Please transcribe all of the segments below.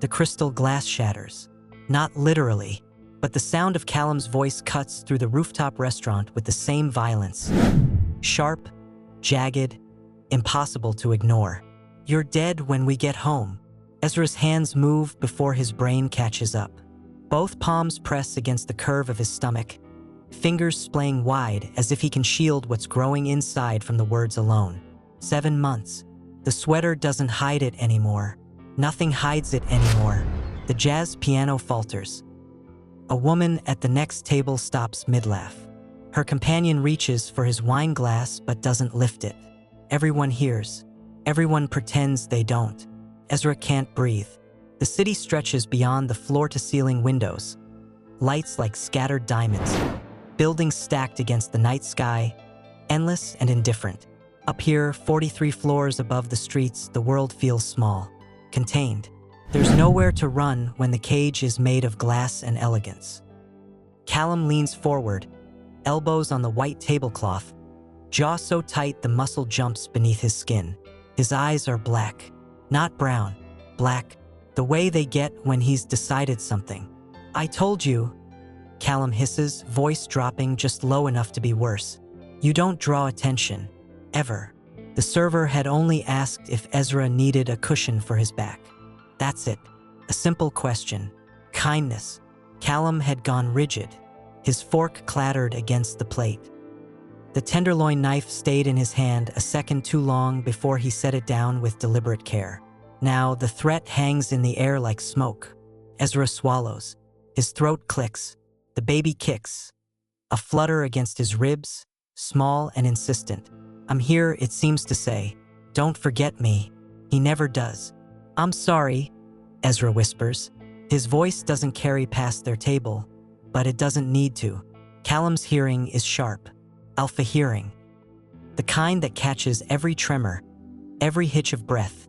The crystal glass shatters. Not literally, but the sound of Callum's voice cuts through the rooftop restaurant with the same violence. Sharp, jagged, impossible to ignore. "You're dead when we get home." Ezra's hands move before his brain catches up. Both palms press against the curve of his stomach, fingers splaying wide as if he can shield what's growing inside from the words alone. 7 months. The sweater doesn't hide it anymore. Nothing hides it anymore. The jazz piano falters. A woman at the next table stops mid-laugh. Her companion reaches for his wine glass but doesn't lift it. Everyone hears. Everyone pretends they don't. Ezra can't breathe. The city stretches beyond the floor-to-ceiling windows. Lights like scattered diamonds. Buildings stacked against the night sky, endless and indifferent. Up here, 43 floors above the streets, the world feels small, contained. There's nowhere to run when the cage is made of glass and elegance. Callum leans forward, elbows on the white tablecloth, jaw so tight the muscle jumps beneath his skin. His eyes are black, not brown, black, the way they get when he's decided something. "I told you," Callum hisses, voice dropping just low enough to be worse. "You don't draw attention, ever." The server had only asked if Ezra needed a cushion for his back. That's it. A simple question. Kindness. Callum had gone rigid. His fork clattered against the plate. The tenderloin knife stayed in his hand a second too long before he set it down with deliberate care. Now the threat hangs in the air like smoke. Ezra swallows. His throat clicks. The baby kicks. A flutter against his ribs, small and insistent. "I'm here," it seems to say. "Don't forget me." He never does. "I'm sorry," Ezra whispers. His voice doesn't carry past their table, but it doesn't need to. Callum's hearing is sharp. Alpha hearing. The kind that catches every tremor, every hitch of breath,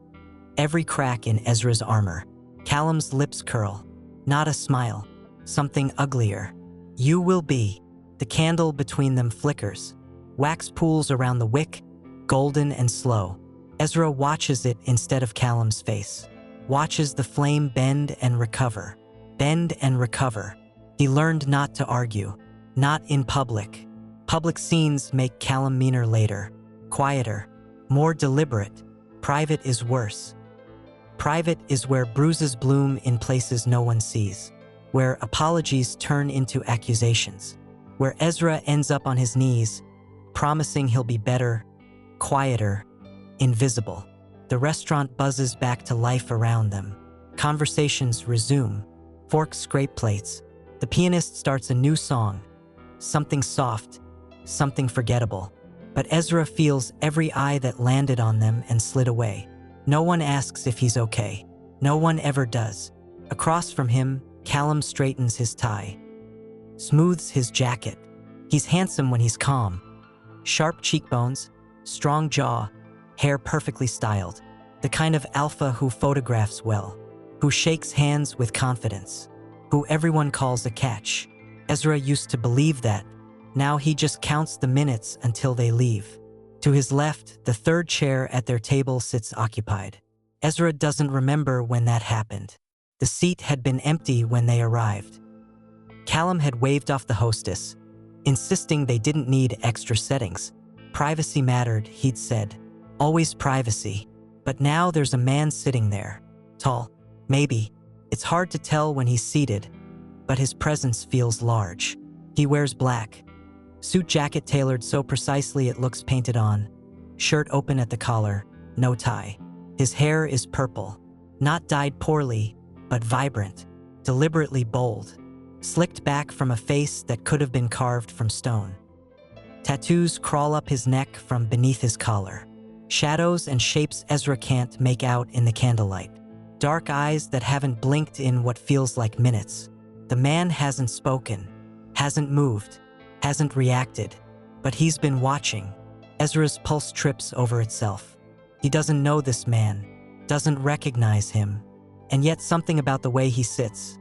every crack in Ezra's armor. Callum's lips curl. Not a smile. Something uglier. "You will be." The candle between them flickers. Wax pools around the wick, golden and slow. Ezra watches it instead of Callum's face. Watches the flame bend and recover. Bend and recover. He learned not to argue. Not in public. Public scenes make Callum meaner later. Quieter. More deliberate. Private is worse. Private is where bruises bloom in places no one sees. Where apologies turn into accusations. Where Ezra ends up on his knees, promising he'll be better, quieter, invisible. The restaurant buzzes back to life around them. Conversations resume. Forks scrape plates. The pianist starts a new song. Something soft, something forgettable. But Ezra feels every eye that landed on them and slid away. No one asks if he's okay. No one ever does. Across from him, Callum straightens his tie. Smooths his jacket. He's handsome when he's calm. Sharp cheekbones, strong jaw, hair perfectly styled. The kind of alpha who photographs well, who shakes hands with confidence, who everyone calls a catch. Ezra used to believe that. Now he just counts the minutes until they leave. To his left, the third chair at their table sits occupied. Ezra doesn't remember when that happened. The seat had been empty when they arrived. Callum had waved off the hostess, insisting they didn't need extra settings. Privacy mattered, he'd said. Always privacy. But now there's a man sitting there. Tall. Maybe. It's hard to tell when he's seated, but his presence feels large. He wears black. Suit jacket tailored so precisely it looks painted on. Shirt open at the collar, no tie. His hair is purple. Not dyed poorly, but vibrant. Deliberately bold. Slicked back from a face that could have been carved from stone. Tattoos crawl up his neck from beneath his collar. Shadows and shapes Ezra can't make out in the candlelight. Dark eyes that haven't blinked in what feels like minutes. The man hasn't spoken, hasn't moved, hasn't reacted, but he's been watching. Ezra's pulse trips over itself. He doesn't know this man, doesn't recognize him, and yet something about the way he sits,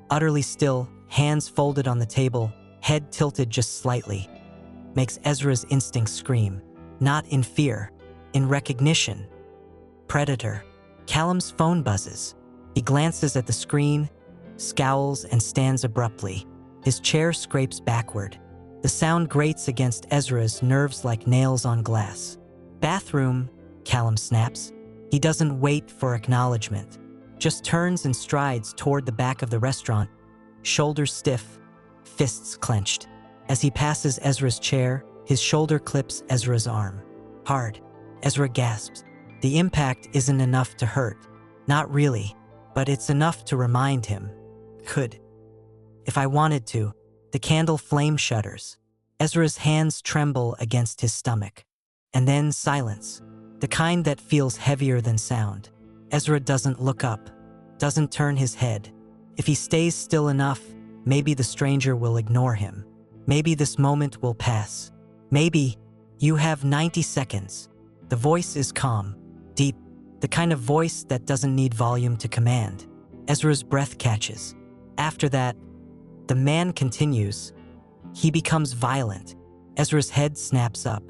utterly still, hands folded on the table, head tilted just slightly, makes Ezra's instincts scream, not in fear, in recognition. Predator. Callum's phone buzzes. He glances at the screen, scowls, and stands abruptly. His chair scrapes backward. The sound grates against Ezra's nerves like nails on glass. "Bathroom," Callum snaps. He doesn't wait for acknowledgement, just turns and strides toward the back of the restaurant, shoulders stiff, fists clenched. As he passes Ezra's chair, his shoulder clips Ezra's arm. Hard. Ezra gasps. The impact isn't enough to hurt. Not really, but it's enough to remind him. Could. If I wanted to. The candle flame shudders. Ezra's hands tremble against his stomach. And then silence. The kind that feels heavier than sound. Ezra doesn't look up, doesn't turn his head. If he stays still enough, maybe the stranger will ignore him. Maybe this moment will pass. Maybe. You have 90 seconds. The voice is calm, deep, the kind of voice that doesn't need volume to command. Ezra's breath catches. After that, the man continues. He becomes violent. Ezra's head snaps up.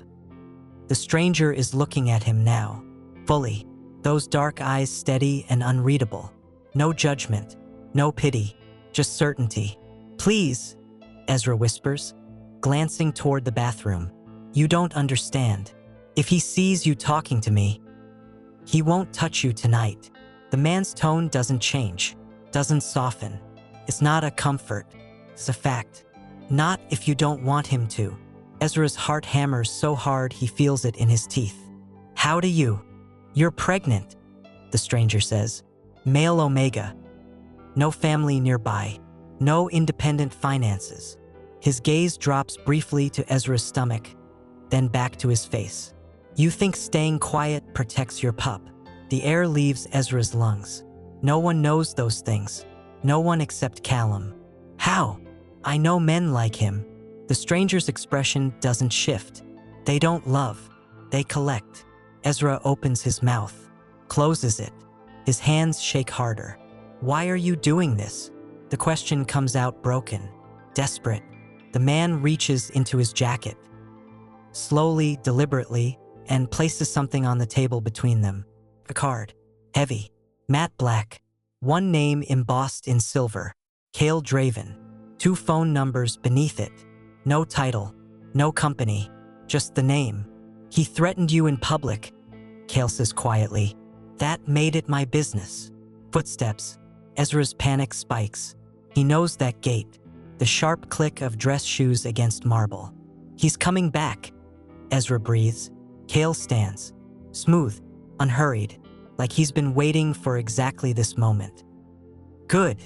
The stranger is looking at him now, fully, those dark eyes steady and unreadable. No judgment, no pity, just certainty. "Please," Ezra whispers, glancing toward the bathroom. "You don't understand. If he sees you talking to me, he won't touch you tonight." The man's tone doesn't change, doesn't soften. It's not a comfort, it's a fact. Not if you don't want him to. Ezra's heart hammers so hard he feels it in his teeth. "How do you? You're pregnant," the stranger says. "Male Omega. No family nearby. No independent finances." His gaze drops briefly to Ezra's stomach, then back to his face. "You think staying quiet protects your pup." The air leaves Ezra's lungs. No one knows those things. No one except Callum. "How? I know men like him." The stranger's expression doesn't shift. They don't love. They collect. Ezra opens his mouth, closes it. His hands shake harder. "Why are you doing this?" The question comes out broken, desperate. The man reaches into his jacket, slowly, deliberately, and places something on the table between them. A card. Heavy. Matte black. One name embossed in silver. Kael Draven. 2 phone numbers beneath it. No title. No company. Just the name. "He threatened you in public," Kael says quietly. "That made it my business." Footsteps. Ezra's panic spikes. He knows that gait. The sharp click of dress shoes against marble. "He's coming back," Ezra breathes. Kael stands. Smooth, unhurried, like he's been waiting for exactly this moment. "Good,"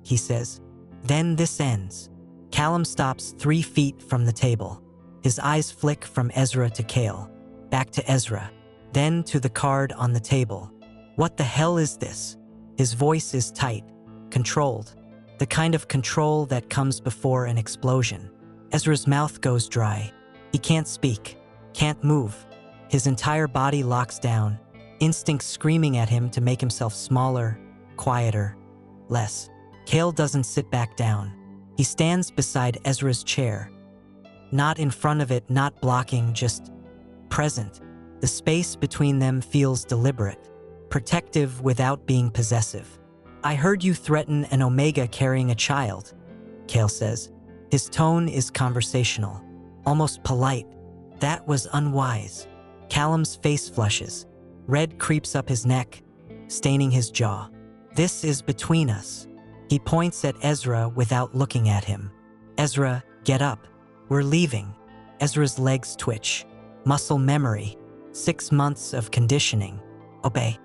he says. Then this ends. Callum stops 3 feet from the table. His eyes flick from Ezra to Kael, back to Ezra, then to the card on the table. "What the hell is this?" His voice is tight, controlled, the kind of control that comes before an explosion. Ezra's mouth goes dry. He can't speak, can't move. His entire body locks down, instinct screaming at him to make himself smaller, quieter, less. Kael doesn't sit back down. He stands beside Ezra's chair. Not in front of it, not blocking, just present. The space between them feels deliberate, protective without being possessive. "I heard you threaten an Omega carrying a child," Kael says. His tone is conversational, almost polite. "That was unwise." Callum's face flushes. Red creeps up his neck, staining his jaw. "This is between us." He points at Ezra without looking at him. "Ezra, get up. We're leaving." Ezra's legs twitch. Muscle memory. 6 months of conditioning. Obey.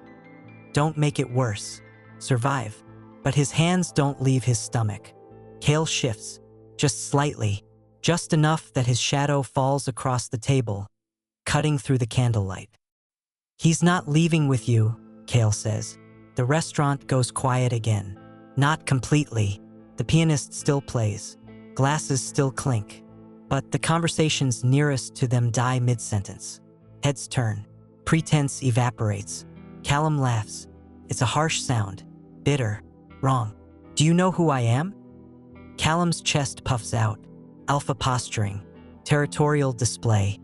Don't make it worse. Survive. But his hands don't leave his stomach. Kael shifts, just slightly, just enough that his shadow falls across the table, cutting through the candlelight. "He's not leaving with you," Kael says. The restaurant goes quiet again. Not completely. The pianist still plays. Glasses still clink. But the conversations nearest to them die mid-sentence. Heads turn. Pretense evaporates. Callum laughs. It's a harsh sound. Bitter. Wrong. "Do you know who I am?" Callum's chest puffs out. Alpha posturing. Territorial display.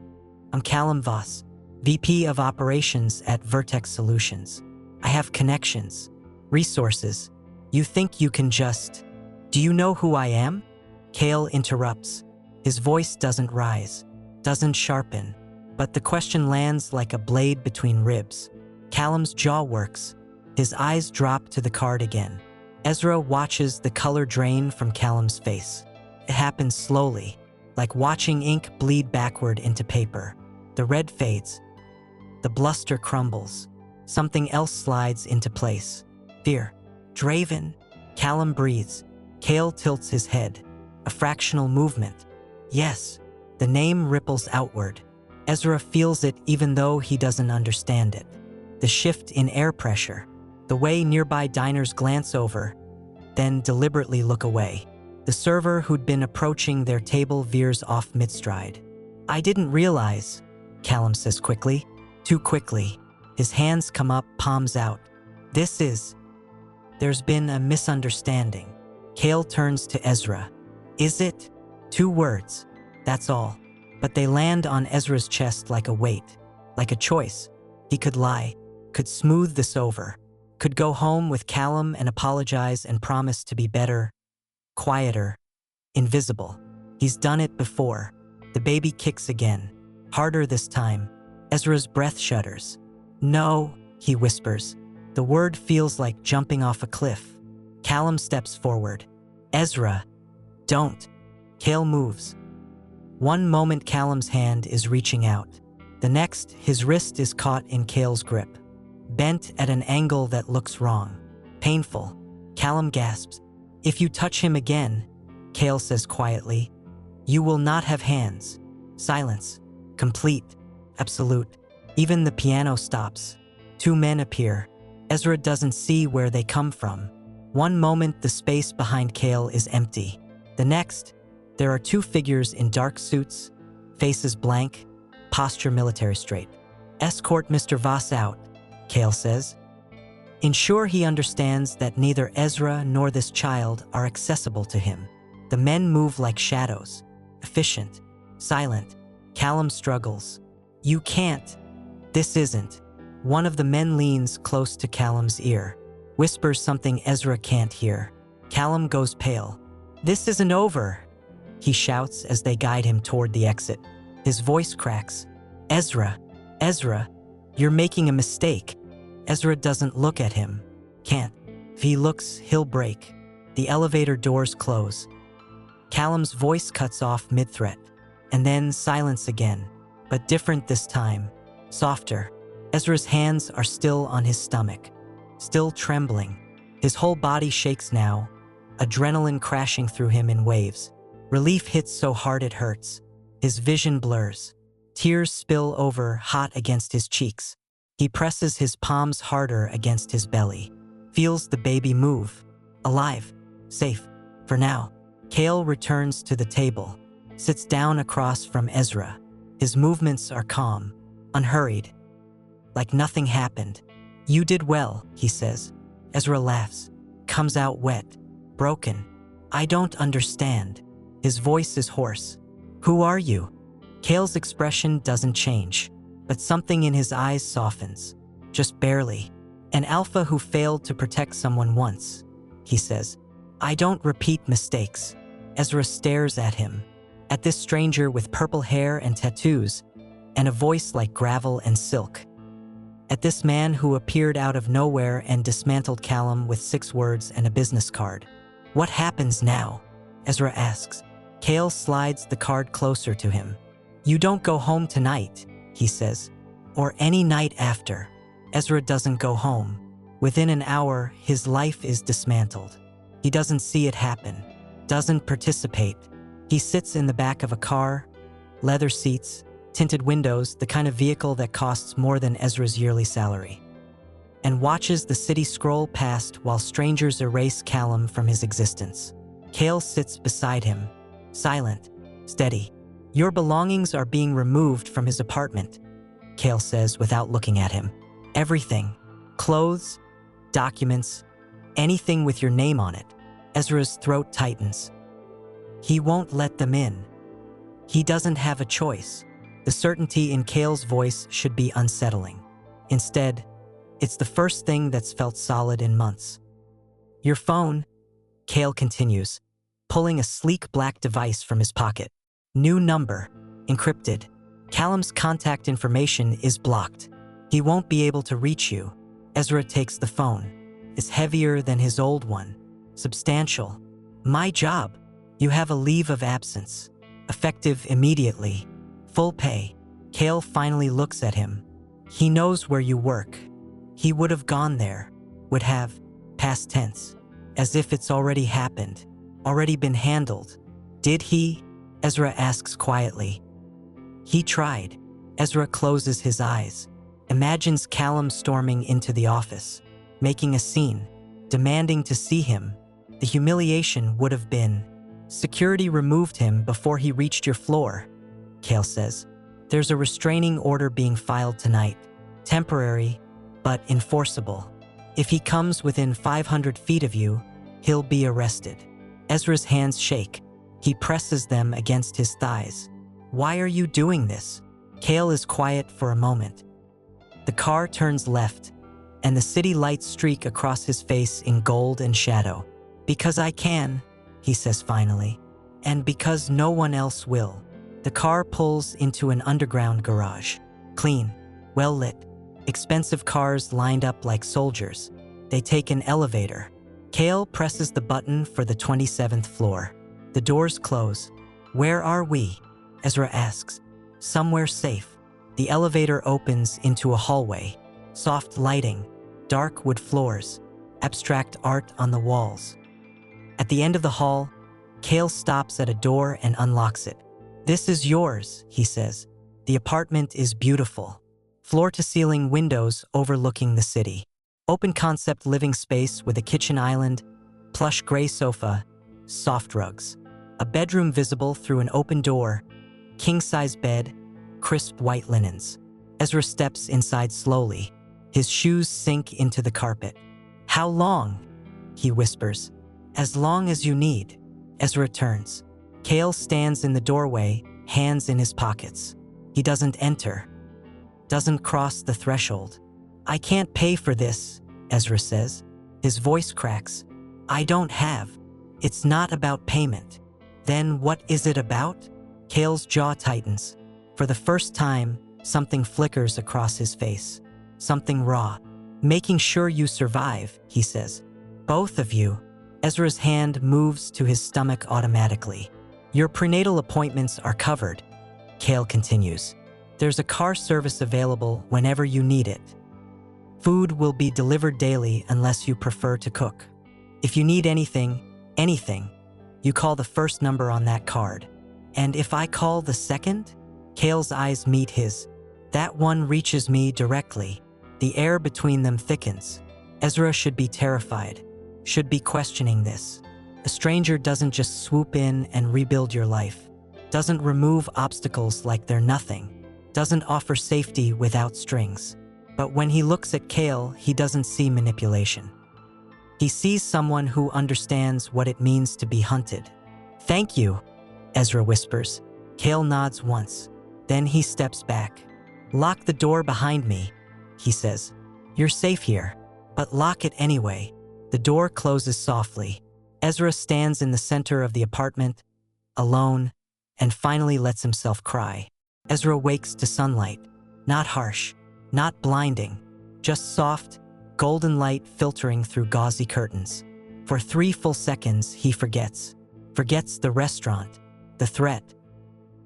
"I'm Callum Voss, VP of Operations at Vertex Solutions. I have connections. resources. You think you can just... Do you know who I am? Kael interrupts. His voice doesn't rise, doesn't sharpen, but the question lands like a blade between ribs. Callum's jaw works. His eyes drop to the card again. Ezra watches the color drain from Callum's face. It happens slowly, like watching ink bleed backward into paper. The red fades. The bluster crumbles. Something else slides into place. Fear. Draven. Callum breathes. Kael tilts his head. A fractional movement. Yes. The name ripples outward. Ezra feels it even though he doesn't understand it. The shift in air pressure. The way nearby diners glance over, then deliberately look away. The server who'd been approaching their table veers off mid-stride. I didn't realize, Callum says quickly. Too quickly. His hands come up, palms out. There's been a misunderstanding. Kael turns to Ezra. Is it? 2 words. That's all. But they land on Ezra's chest like a weight, like a choice. He could lie, could smooth this over, could go home with Callum and apologize and promise to be better, quieter, invisible. He's done it before. The baby kicks again, harder this time. Ezra's breath shudders. No, he whispers. The word feels like jumping off a cliff. Callum steps forward. Ezra, don't. Kael moves. One moment Callum's hand is reaching out. The next, his wrist is caught in Kael's grip. Bent at an angle that looks wrong. Painful. Callum gasps. If you touch him again, Kael says quietly, you will not have hands. Silence. Complete. Absolute. Even the piano stops. 2 men appear. Ezra doesn't see where they come from. One moment, the space behind Kael is empty. The next, there are 2 figures in dark suits, faces blank, posture military straight. Escort Mr. Voss out, Kael says. Ensure he understands that neither Ezra nor this child are accessible to him. The men move like shadows, efficient, silent. Callum struggles. You can't. This isn't. One of the men leans close to Callum's ear, whispers something Ezra can't hear. Callum goes pale. This isn't over, he shouts as they guide him toward the exit. His voice cracks. Ezra, you're making a mistake. Ezra doesn't look at him. Can't. If he looks, he'll break. The elevator doors close. Callum's voice cuts off mid-threat, and then silence again, but different this time, softer. Ezra's hands are still on his stomach, still trembling. His whole body shakes now, adrenaline crashing through him in waves. Relief hits so hard it hurts. His vision blurs. Tears spill over, hot against his cheeks. He presses his palms harder against his belly, feels the baby move. Alive, safe, for now. Kael returns to the table, sits down across from Ezra. His movements are calm, unhurried, like nothing happened. You did well, he says. Ezra laughs, comes out wet, broken. I don't understand. His voice is hoarse. Who are you? Kael's expression doesn't change, but something in his eyes softens, just barely. An alpha who failed to protect someone once, he says. I don't repeat mistakes. Ezra stares at him, at this stranger with purple hair and tattoos, and a voice like gravel and silk. At this man who appeared out of nowhere and dismantled Callum with 6 words and a business card. What happens now? Ezra asks. Kael slides the card closer to him. You don't go home tonight, he says, or any night after. Ezra doesn't go home. Within an hour, his life is dismantled. He doesn't see it happen, doesn't participate. He sits in the back of a car, leather seats, tinted windows, the kind of vehicle that costs more than Ezra's yearly salary, and watches the city scroll past while strangers erase Callum from his existence. Kael sits beside him, silent, steady. Your belongings are being removed from his apartment, Kael says without looking at him. Everything. Clothes, documents, anything with your name on it. Ezra's throat tightens. He won't let them in. He doesn't have a choice. The certainty in Kael's voice should be unsettling. Instead, it's the first thing that's felt solid in months. Your phone, Kael continues, pulling a sleek black device from his pocket. New number, encrypted. Callum's contact information is blocked. He won't be able to reach you. Ezra takes the phone. It's heavier than his old one. Substantial. My job. You have a leave of absence. Effective immediately. Full pay. Kael finally looks at him. He knows where you work. He would have gone there. Would have. Past tense. As if it's already happened. Already been handled. Did he? Ezra asks quietly. He tried. Ezra closes his eyes. Imagines Callum storming into the office. Making a scene. Demanding to see him. The humiliation would have been. Security removed him before he reached your floor, Kael says. There's a restraining order being filed tonight. Temporary, but enforceable. If he comes within 500 feet of you, he'll be arrested. Ezra's hands shake. He presses them against his thighs. Why are you doing this? Kael is quiet for a moment. The car turns left, and the city lights streak across his face in gold and shadow. Because I can, he says finally, and because no one else will. The car pulls into an underground garage. Clean, well lit, expensive cars lined up like soldiers. They take an elevator. Kael presses the button for the 27th floor. The doors close. Where are we? Ezra asks. Somewhere safe. The elevator opens into a hallway. Soft lighting, dark wood floors, abstract art on the walls. At the end of the hall, Kael stops at a door and unlocks it. This is yours, he says. The apartment is beautiful. Floor-to-ceiling windows overlooking the city. Open-concept living space with a kitchen island, plush gray sofa, soft rugs. A bedroom visible through an open door, king-size bed, crisp white linens. Ezra steps inside slowly. His shoes sink into the carpet. How long? He whispers. As long as you need. Ezra turns. Kael stands in the doorway, hands in his pockets. He doesn't enter. Doesn't cross the threshold. I can't pay for this, Ezra says. His voice cracks. I don't have. It's not about payment. Then what is it about? Kael's jaw tightens. For the first time, something flickers across his face. Something raw. Making sure you survive, he says. Both of you. Ezra's hand moves to his stomach automatically. Your prenatal appointments are covered, Kael continues. There's a car service available whenever you need it. Food will be delivered daily unless you prefer to cook. If you need anything, you call the first number on that card. And if I call the second? Kael's eyes meet his. That one reaches me directly. The air between them thickens. Ezra should be terrified, should be questioning this. A stranger doesn't just swoop in and rebuild your life, doesn't remove obstacles like they're nothing, doesn't offer safety without strings. But when he looks at Kael, he doesn't see manipulation. He sees someone who understands what it means to be hunted. Thank you, Ezra whispers. Kael nods once. Then he steps back. Lock the door behind me, he says. You're safe here, but lock it anyway. The door closes softly. Ezra stands in the center of the apartment, alone, and finally lets himself cry. Ezra wakes to sunlight. Not harsh, not blinding, just soft, golden light filtering through gauzy curtains. For 3 full seconds, he forgets. Forgets the restaurant, the threat,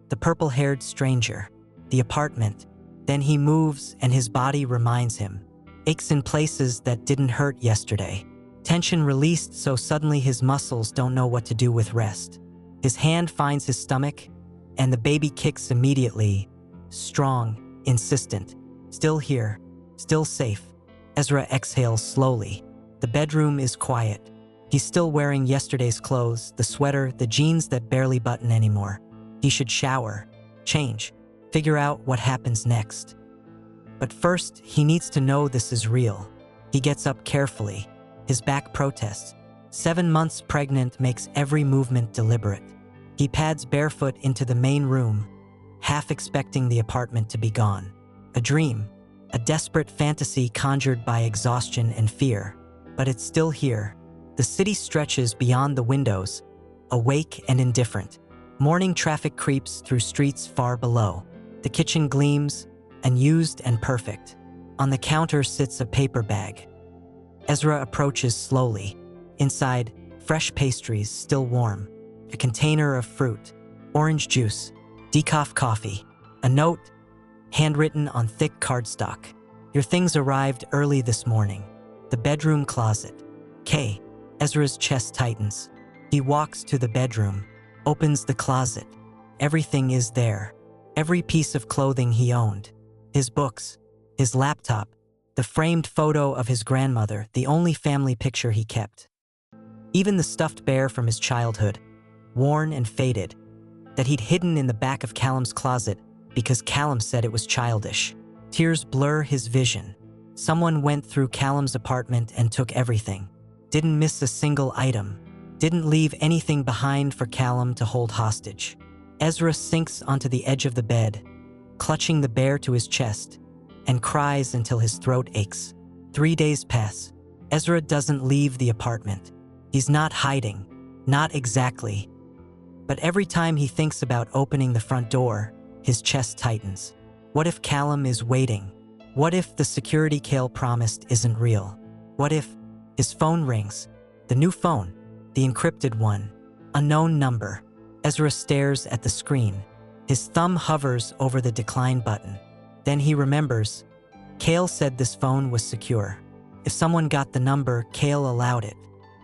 the purple-haired stranger, the apartment. Then he moves and his body reminds him. Aches in places that didn't hurt yesterday. Tension released so suddenly his muscles don't know what to do with rest. His hand finds his stomach and the baby kicks immediately. Strong, insistent. Still here, still safe. Ezra exhales slowly. The bedroom is quiet. He's still wearing yesterday's clothes, the sweater, the jeans that barely button anymore. He should shower, change, figure out what happens next. But first, he needs to know this is real. He gets up carefully. His back protests. 7 months pregnant makes every movement deliberate. He pads barefoot into the main room, half expecting the apartment to be gone. A dream, a desperate fantasy conjured by exhaustion and fear. But it's still here, The city stretches beyond the windows, awake and indifferent. Morning traffic creeps through streets far below. The kitchen gleams, unused and perfect. On the counter sits a paper bag. Ezra approaches slowly. Inside, fresh pastries still warm. A container of fruit, orange juice, decaf coffee. A note, handwritten on thick cardstock. Your things arrived early this morning. The bedroom closet. K. Ezra's chest tightens. He walks to the bedroom, opens the closet. Everything is there. Every piece of clothing he owned. His books, his laptop, the framed photo of his grandmother, the only family picture he kept. Even the stuffed bear from his childhood, worn and faded, that he'd hidden in the back of Callum's closet because Callum said it was childish. Tears blur his vision. Someone went through Callum's apartment and took everything. Didn't miss a single item. Didn't leave anything behind for Callum to hold hostage. Ezra sinks onto the edge of the bed, clutching the bear to his chest, and cries until his throat aches. 3 days pass. Ezra doesn't leave the apartment. He's not hiding. Not exactly. But every time he thinks about opening the front door, his chest tightens. What if Callum is waiting? What if the security Kael promised isn't real? What if his phone rings? The new phone, the encrypted one, unknown number. Ezra stares at the screen. His thumb hovers over the decline button. Then he remembers. Kael said this phone was secure. If someone got the number, Kael allowed it.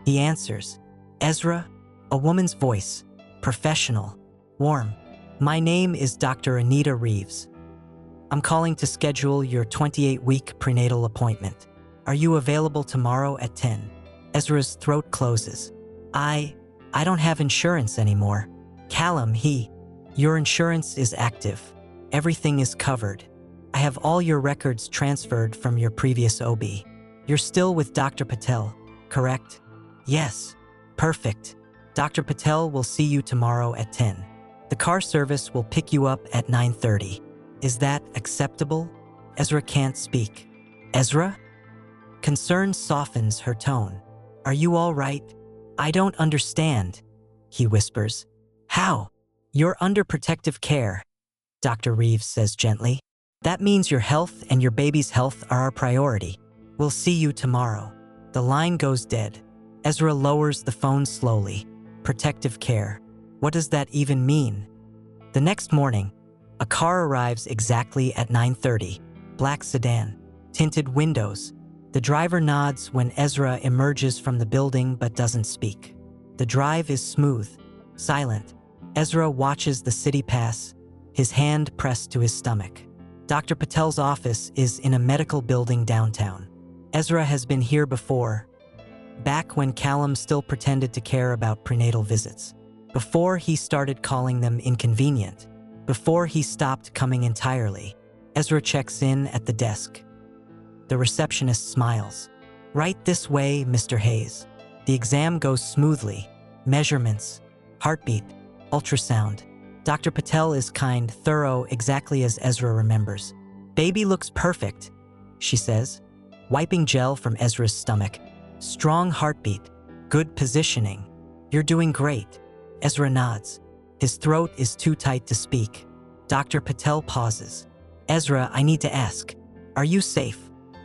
He answers. Ezra, a woman's voice, professional, warm. My name is Dr. Anita Reeves. I'm calling to schedule your 28-week prenatal appointment. Are you available tomorrow at 10? Ezra's throat closes. I don't have insurance anymore. Callum, your insurance is active. Everything is covered. I have all your records transferred from your previous OB. You're still with Dr. Patel, correct? Yes. Perfect. Dr. Patel will see you tomorrow at 10. The car service will pick you up at 9:30. Is that acceptable? Ezra can't speak. Ezra? Concern softens her tone. Are you all right? I don't understand, he whispers. How? You're under protective care, Dr. Reeves says gently. That means your health and your baby's health are our priority. We'll see you tomorrow. The line goes dead. Ezra lowers the phone slowly. Protective care. What does that even mean? The next morning, a car arrives exactly at 9:30. Black sedan, tinted windows. The driver nods when Ezra emerges from the building but doesn't speak. The drive is smooth, silent. Ezra watches the city pass, his hand pressed to his stomach. Dr. Patel's office is in a medical building downtown. Ezra has been here before, back when Callum still pretended to care about prenatal visits. Before he started calling them inconvenient. Before he stopped coming entirely. Ezra checks in at the desk. The receptionist smiles. Right this way, Mr. Hayes. The exam goes smoothly. Measurements, heartbeat, ultrasound. Dr. Patel is kind, thorough, exactly as Ezra remembers. Baby looks perfect, she says, wiping gel from Ezra's stomach. Strong heartbeat, good positioning. You're doing great. Ezra nods. His throat is too tight to speak. Dr. Patel pauses. Ezra, I need to ask, are you safe?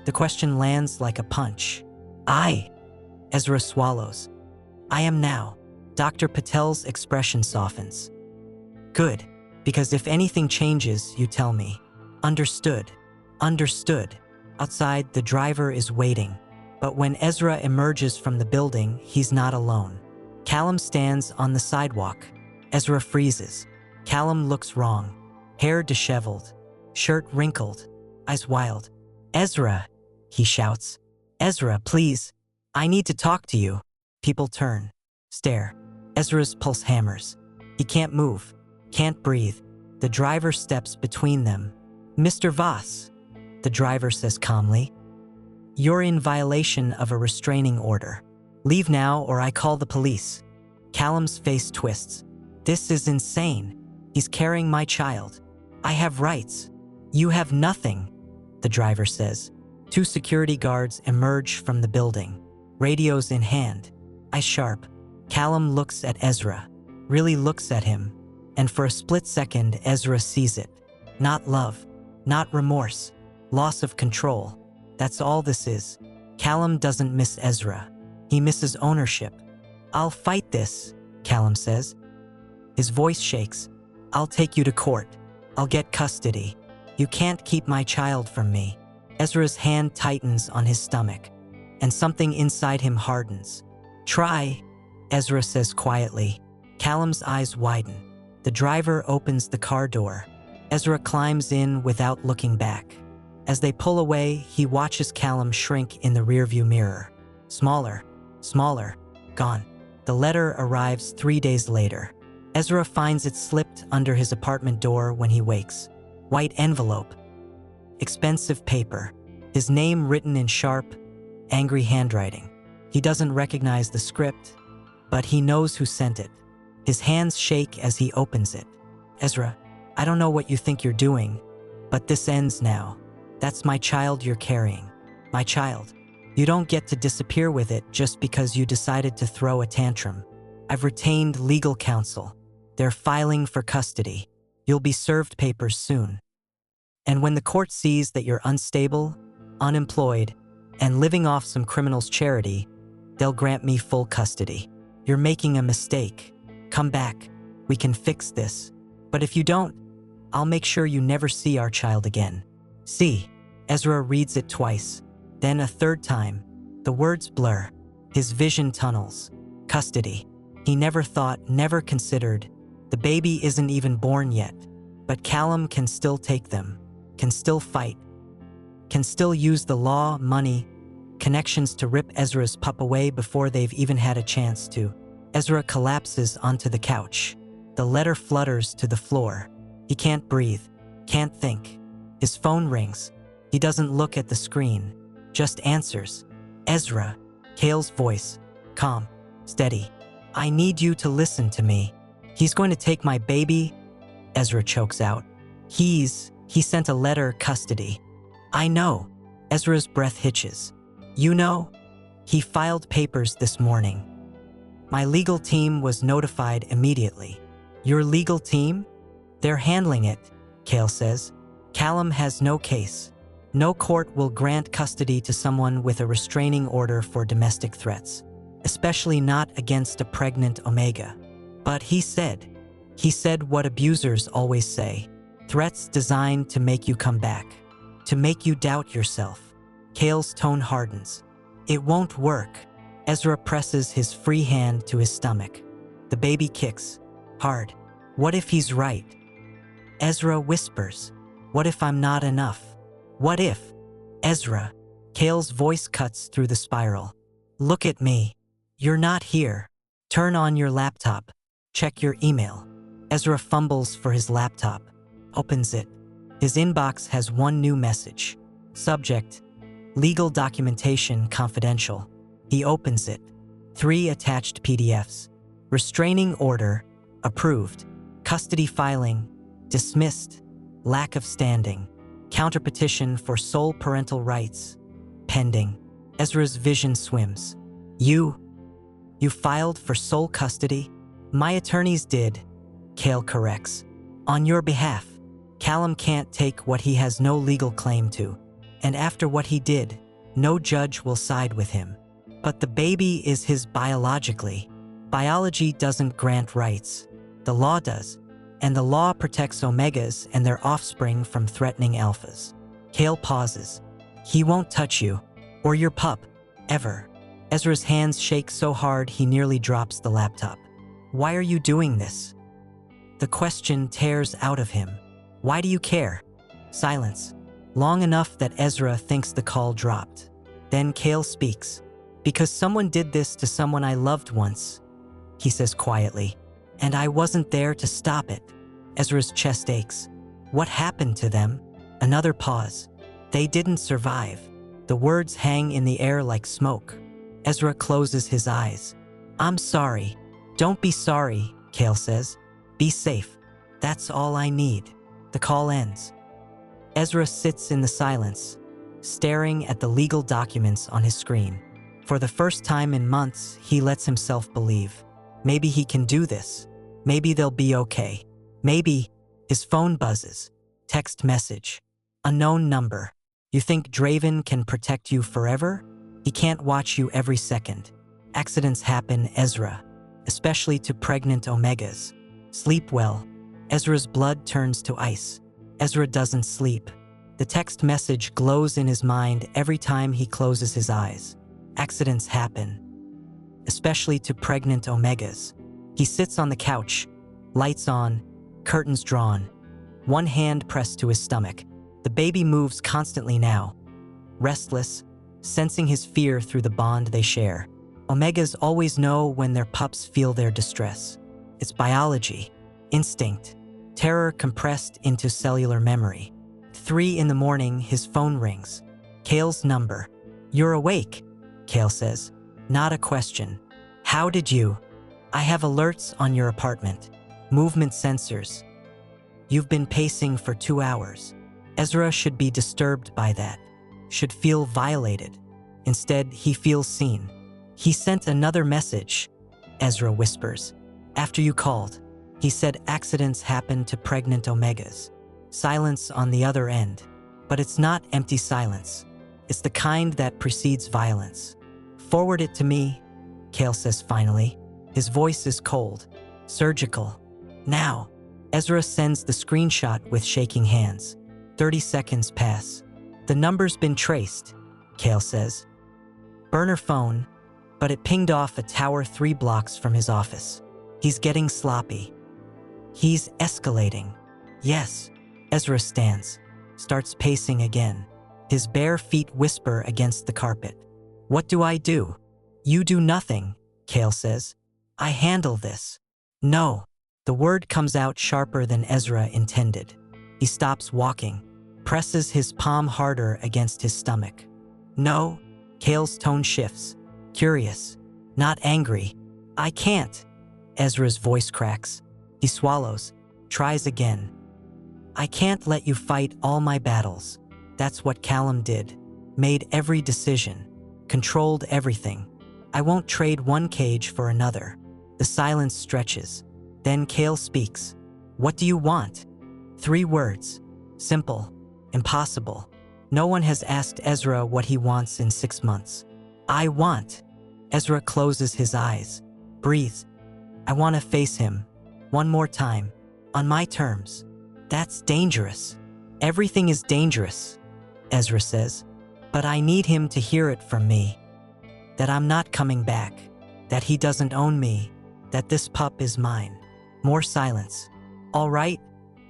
The question lands like a punch. Ezra swallows. I am now. Dr. Patel's expression softens. Good, because if anything changes, you tell me. Understood. Understood. Outside, the driver is waiting. But when Ezra emerges from the building, he's not alone. Callum stands on the sidewalk. Ezra freezes. Callum looks wrong. Hair disheveled. Shirt wrinkled. Eyes wild. Ezra, he shouts. Ezra, please. I need to talk to you. People turn. Stare. Ezra's pulse hammers. He can't move. Can't breathe. The driver steps between them. Mr. Voss, the driver says calmly. You're in violation of a restraining order. Leave now or I call the police. Callum's face twists. This is insane. He's carrying my child. I have rights. You have nothing, the driver says. 2 security guards emerge from the building, radios in hand. Eyes sharp, Callum looks at Ezra, really looks at him, and for a split second Ezra sees it. Not love, not remorse, loss of control. That's all this is. Callum doesn't miss Ezra. He misses ownership. "I'll fight this," Callum says. His voice shakes. "I'll take you to court. I'll get custody. You can't keep my child from me." Ezra's hand tightens on his stomach, and something inside him hardens. "Try," Ezra says quietly. Callum's eyes widen. The driver opens the car door. Ezra climbs in without looking back. As they pull away, he watches Callum shrink in the rearview mirror. Smaller, smaller, gone. The letter arrives 3 days later. Ezra finds it slipped under his apartment door when he wakes. White envelope. Expensive paper. His name written in sharp, angry handwriting. He doesn't recognize the script, but he knows who sent it. His hands shake as he opens it. "Ezra, I don't know what you think you're doing, but this ends now. That's my child you're carrying. My child. You don't get to disappear with it just because you decided to throw a tantrum. I've retained legal counsel. They're filing for custody. You'll be served papers soon. And when the court sees that you're unstable, unemployed, and living off some criminal's charity, they'll grant me full custody. You're making a mistake. Come back. We can fix this. But if you don't, I'll make sure you never see our child again." See, Ezra reads it twice, then a third time. The words blur. His vision tunnels. Custody. He never thought, never considered. The baby isn't even born yet, but Callum can still take them, can still fight, can still use the law, money, connections to rip Ezra's pup away before they've even had a chance to. Ezra collapses onto the couch. The letter flutters to the floor. He can't breathe, can't think. His phone rings. He doesn't look at the screen, just answers. "Ezra," Kael's voice, calm, steady. "I need you to listen to me. He's going to take my baby." Ezra chokes out. He sent a letter, custody." "I know." Ezra's breath hitches. "You know?" "He filed papers this morning. My legal team was notified immediately." "Your legal team?" "They're handling it," Kael says. "Callum has no case. No court will grant custody to someone with a restraining order for domestic threats, especially not against a pregnant Omega. But he said what abusers always say, threats designed to make you come back, to make you doubt yourself." Kael's tone hardens. "It won't work." Ezra presses his free hand to his stomach. The baby kicks, hard. What if he's right? Ezra whispers, "What if I'm not enough? What if?" "Ezra," Kael's voice cuts through the spiral. "Look at me. You're not here. Turn on your laptop. Check your email." Ezra fumbles for his laptop, opens it. His inbox has one new message. Subject: legal documentation confidential. He opens it. 3 attached PDFs. Restraining order, approved. Custody filing, dismissed. Lack of standing. Counterpetition for sole parental rights, pending. Ezra's vision swims. You filed for sole custody?" "My attorneys did," Kael corrects. "On your behalf. Callum can't take what he has no legal claim to. And after what he did, no judge will side with him. But the baby is his biologically. Biology doesn't grant rights. The law does. And the law protects Omegas and their offspring from threatening alphas." Kael pauses. "He won't touch you, or your pup, ever." Ezra's hands shake so hard he nearly drops the laptop. "Why are you doing this?" The question tears out of him. "Why do you care?" Silence. Long enough that Ezra thinks the call dropped. Then Kael speaks. "Because someone did this to someone I loved once," he says quietly. "And I wasn't there to stop it." Ezra's chest aches. "What happened to them?" Another pause. "They didn't survive." The words hang in the air like smoke. Ezra closes his eyes. "I'm sorry." "Don't be sorry," Kael says. "Be safe. That's all I need." The call ends. Ezra sits in the silence, staring at the legal documents on his screen. For the first time in months, he lets himself believe. Maybe he can do this. Maybe they'll be okay. Maybe. His phone buzzes. Text message. Unknown number. You think Draven can protect you forever? He can't watch you every second. Accidents happen, Ezra. Especially to pregnant omegas. Sleep well. Ezra's blood turns to ice. Ezra doesn't sleep. The text message glows in his mind every time he closes his eyes. Accidents happen. Especially to pregnant omegas. He sits on the couch. Lights on. Curtains drawn. One hand pressed to his stomach. The baby moves constantly now. Restless, sensing his fear through the bond they share. Omegas always know when their pups feel their distress. It's biology, instinct, terror compressed into cellular memory. 3 in the morning, his phone rings. Kael's number. You're awake, Kael says. Not a question. How did you? I have alerts on your apartment. Movement sensors. You've been pacing for 2 hours. Ezra should be disturbed by that. Should feel violated. Instead, he feels seen. He sent another message, Ezra whispers. After you called, he said accidents happen to pregnant omegas. Silence on the other end. But it's not empty silence. It's the kind that precedes violence. Forward it to me, Kael says finally. His voice is cold, surgical. Now, Ezra sends the screenshot with shaking hands. 30 seconds pass. The number's been traced, Kael says. Burner phone, but it pinged off a tower 3 blocks from his office. He's getting sloppy. He's escalating. Yes. Ezra stands, starts pacing again. His bare feet whisper against the carpet. What do I do? You do nothing, Kael says. I handle this. No. The word comes out sharper than Ezra intended. He stops walking, presses his palm harder against his stomach. No. Kael's tone shifts. Curious. Not angry. I can't. Ezra's voice cracks. He swallows. Tries again. I can't let you fight all my battles. That's what Callum did. Made every decision. Controlled everything. I won't trade one cage for another. The silence stretches. Then Kael speaks. What do you want? 3 words. Simple. Impossible. No one has asked Ezra what he wants in 6 months. I want. Ezra closes his eyes. Breathes. I want to face him. One more time. On my terms. That's dangerous. Everything is dangerous, Ezra says. But I need him to hear it from me. That I'm not coming back. That he doesn't own me. That this pup is mine. More silence. All right,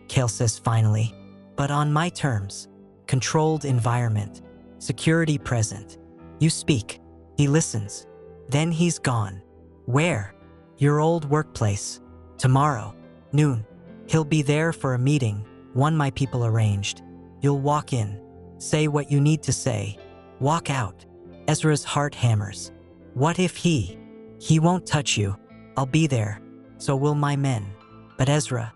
Kael says finally. But on my terms. Controlled environment. Security present. You speak. He listens. Then he's gone. Where? Your old workplace. Tomorrow. Noon. He'll be there for a meeting, one my people arranged. You'll walk in. Say what you need to say. Walk out. Ezra's heart hammers. What if he? He won't touch you. I'll be there. So will my men. But Ezra.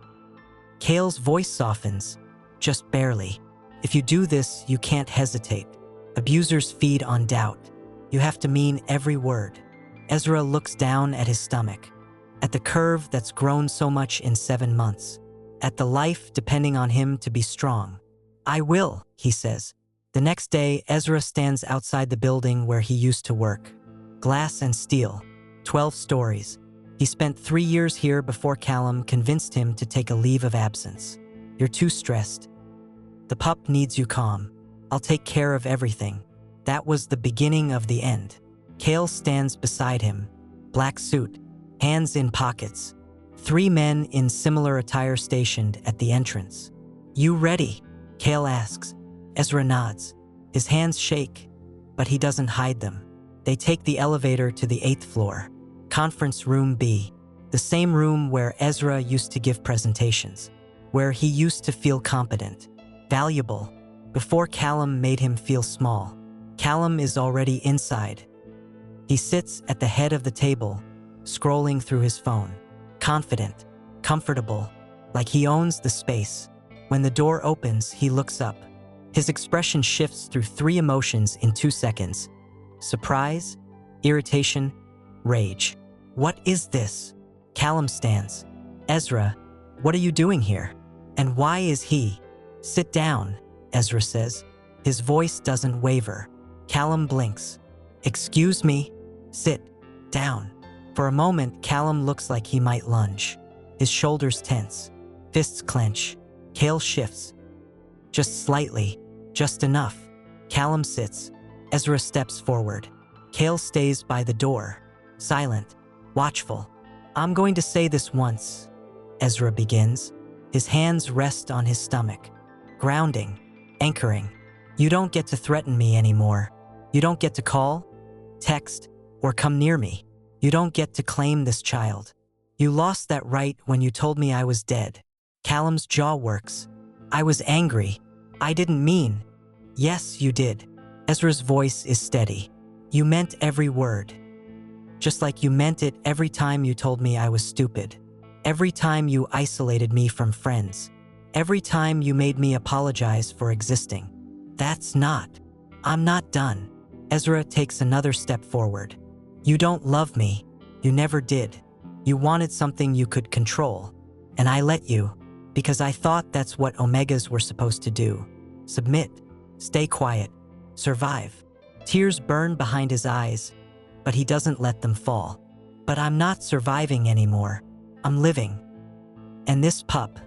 Kael's voice softens. Just barely. If you do this, you can't hesitate. Abusers feed on doubt. You have to mean every word. Ezra looks down at his stomach. At the curve that's grown so much in 7 months. At the life depending on him to be strong. I will, he says. The next day, Ezra stands outside the building where he used to work. Glass and steel. 12 stories. He spent 3 years here before Callum convinced him to take a leave of absence. You're too stressed. The pup needs you calm. I'll take care of everything. That was the beginning of the end. Kael stands beside him. Black suit. Hands in pockets. 3 men in similar attire stationed at the entrance. You ready? Kael asks. Ezra nods. His hands shake, but he doesn't hide them. They take the elevator to the 8th floor. Conference room B. The same room where Ezra used to give presentations. Where he used to feel competent. Valuable. Before Callum made him feel small. Callum is already inside. He sits at the head of the table, scrolling through his phone. Confident, comfortable, like he owns the space. When the door opens, he looks up. His expression shifts through 3 emotions in 2 seconds. Surprise, irritation, rage. What is this? Callum stands. Ezra, what are you doing here? And why is he? Sit down, Ezra says. His voice doesn't waver. Callum blinks. Excuse me? Sit down. For a moment, Callum looks like he might lunge. His shoulders tense. Fists clench. Kael shifts. Just slightly. Just enough. Callum sits. Ezra steps forward. Kael stays by the door. Silent. Watchful. I'm going to say this once, Ezra begins. His hands rest on his stomach. Grounding. Anchoring. You don't get to threaten me anymore. You don't get to call, text, or come near me. You don't get to claim this child. You lost that right when you told me I was dead. Callum's jaw works. I was angry. I didn't mean. Yes, you did. Ezra's voice is steady. You meant every word. Just like you meant it every time you told me I was stupid. Every time you isolated me from friends. Every time you made me apologize for existing. That's not. I'm not done. Ezra takes another step forward. You don't love me. You never did. You wanted something you could control. And I let you, because I thought that's what Omegas were supposed to do. Submit. Stay quiet. Survive. Tears burn behind his eyes, but he doesn't let them fall. But I'm not surviving anymore. I'm living. And this pup,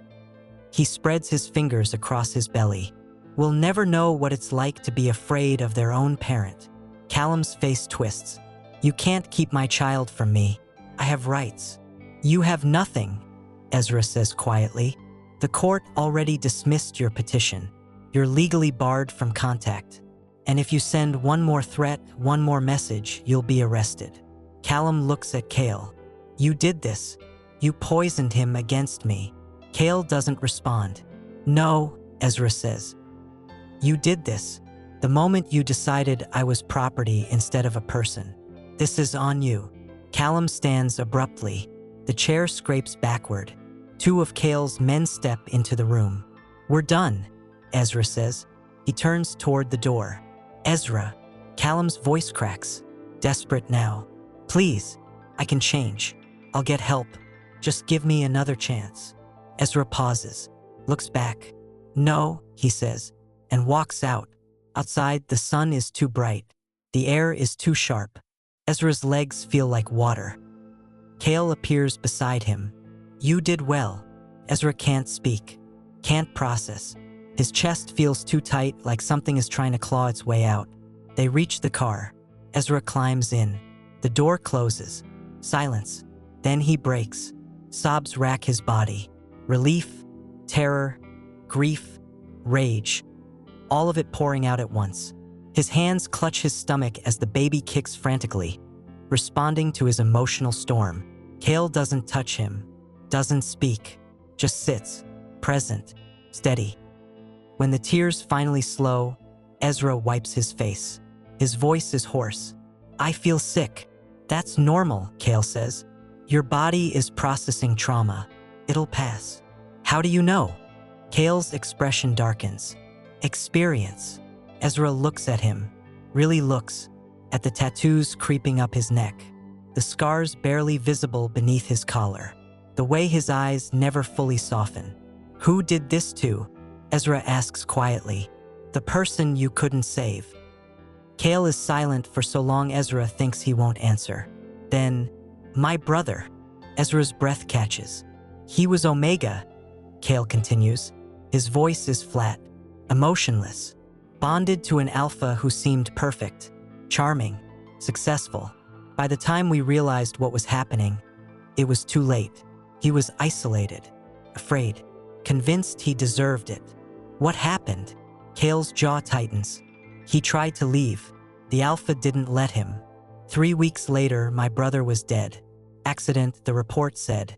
he spreads his fingers across his belly, will never know what it's like to be afraid of their own parent. Callum's face twists. You can't keep my child from me. I have rights. You have nothing, Ezra says quietly. The court already dismissed your petition. You're legally barred from contact. And if you send one more threat, one more message, you'll be arrested. Callum looks at Kael. You did this. You poisoned him against me. Kael doesn't respond. No, Ezra says. You did this. The moment you decided I was property instead of a person. This is on you. Callum stands abruptly. The chair scrapes backward. Two of Kael's men step into the room. We're done, Ezra says. He turns toward the door. Ezra. Callum's voice cracks. Desperate now. Please, I can change. I'll get help. Just give me another chance. Ezra pauses, looks back. No, he says, and walks out. Outside, the sun is too bright. The air is too sharp. Ezra's legs feel like water. Kael appears beside him. You did well. Ezra can't speak, can't process. His chest feels too tight, like something is trying to claw its way out. They reach the car. Ezra climbs in. The door closes. Silence. Then he breaks. Sobs rack his body. Relief, terror, grief, rage. All of it pouring out at once. His hands clutch his stomach as the baby kicks frantically, responding to his emotional storm. Kael doesn't touch him, doesn't speak, just sits, present, steady. When the tears finally slow, Ezra wipes his face. His voice is hoarse. I feel sick. That's normal, Kael says. Your body is processing trauma. It'll pass. How do you know? Kael's expression darkens. Experience. Ezra looks at him, really looks, at the tattoos creeping up his neck, the scars barely visible beneath his collar, the way his eyes never fully soften. Who did this to? Ezra asks quietly. The person you couldn't save. Kael is silent for so long Ezra thinks he won't answer. Then, my brother. Ezra's breath catches. He was Omega, Kael continues. His voice is flat, emotionless, bonded to an alpha who seemed perfect, charming, successful. By the time we realized what was happening, it was too late. He was isolated, afraid, convinced he deserved it. What happened? Kael's jaw tightens. He tried to leave. The alpha didn't let him. 3 weeks later, my brother was dead. Accident, the report said.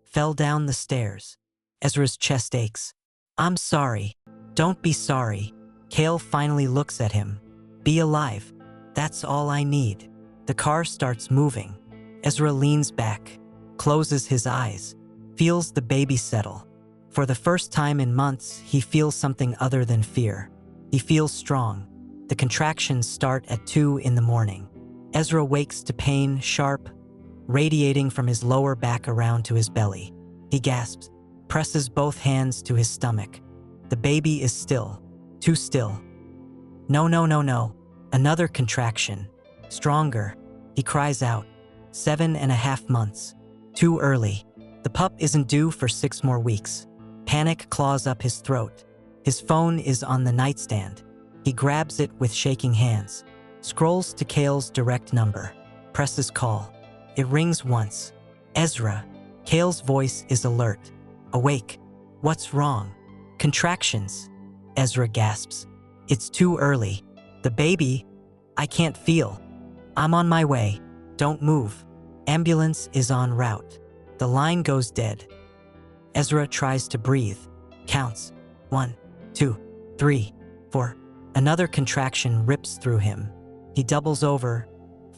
Fell down the stairs. Ezra's chest aches. I'm sorry. Don't be sorry. Kael finally looks at him. Be alive. That's all I need. The car starts moving. Ezra leans back, closes his eyes, feels the baby settle. For the first time in months, he feels something other than fear. He feels strong. The contractions start at 2 in the morning. Ezra wakes to pain, sharp, radiating from his lower back around to his belly. He gasps, presses both hands to his stomach. The baby is still, too still. No, no, no, no. Another contraction. Stronger. He cries out. 7.5 months. Too early. The pup isn't due for 6 more weeks. Panic claws up his throat. His phone is on the nightstand. He grabs it with shaking hands. Scrolls to Kael's direct number. Presses call. It rings once. Ezra. Kael's voice is alert. Awake. What's wrong? Contractions. Ezra gasps. It's too early. The baby, I can't feel. I'm on my way. Don't move. Ambulance is en route. The line goes dead. Ezra tries to breathe. Counts. 1, 2, 3, 4. Another contraction rips through him. He doubles over,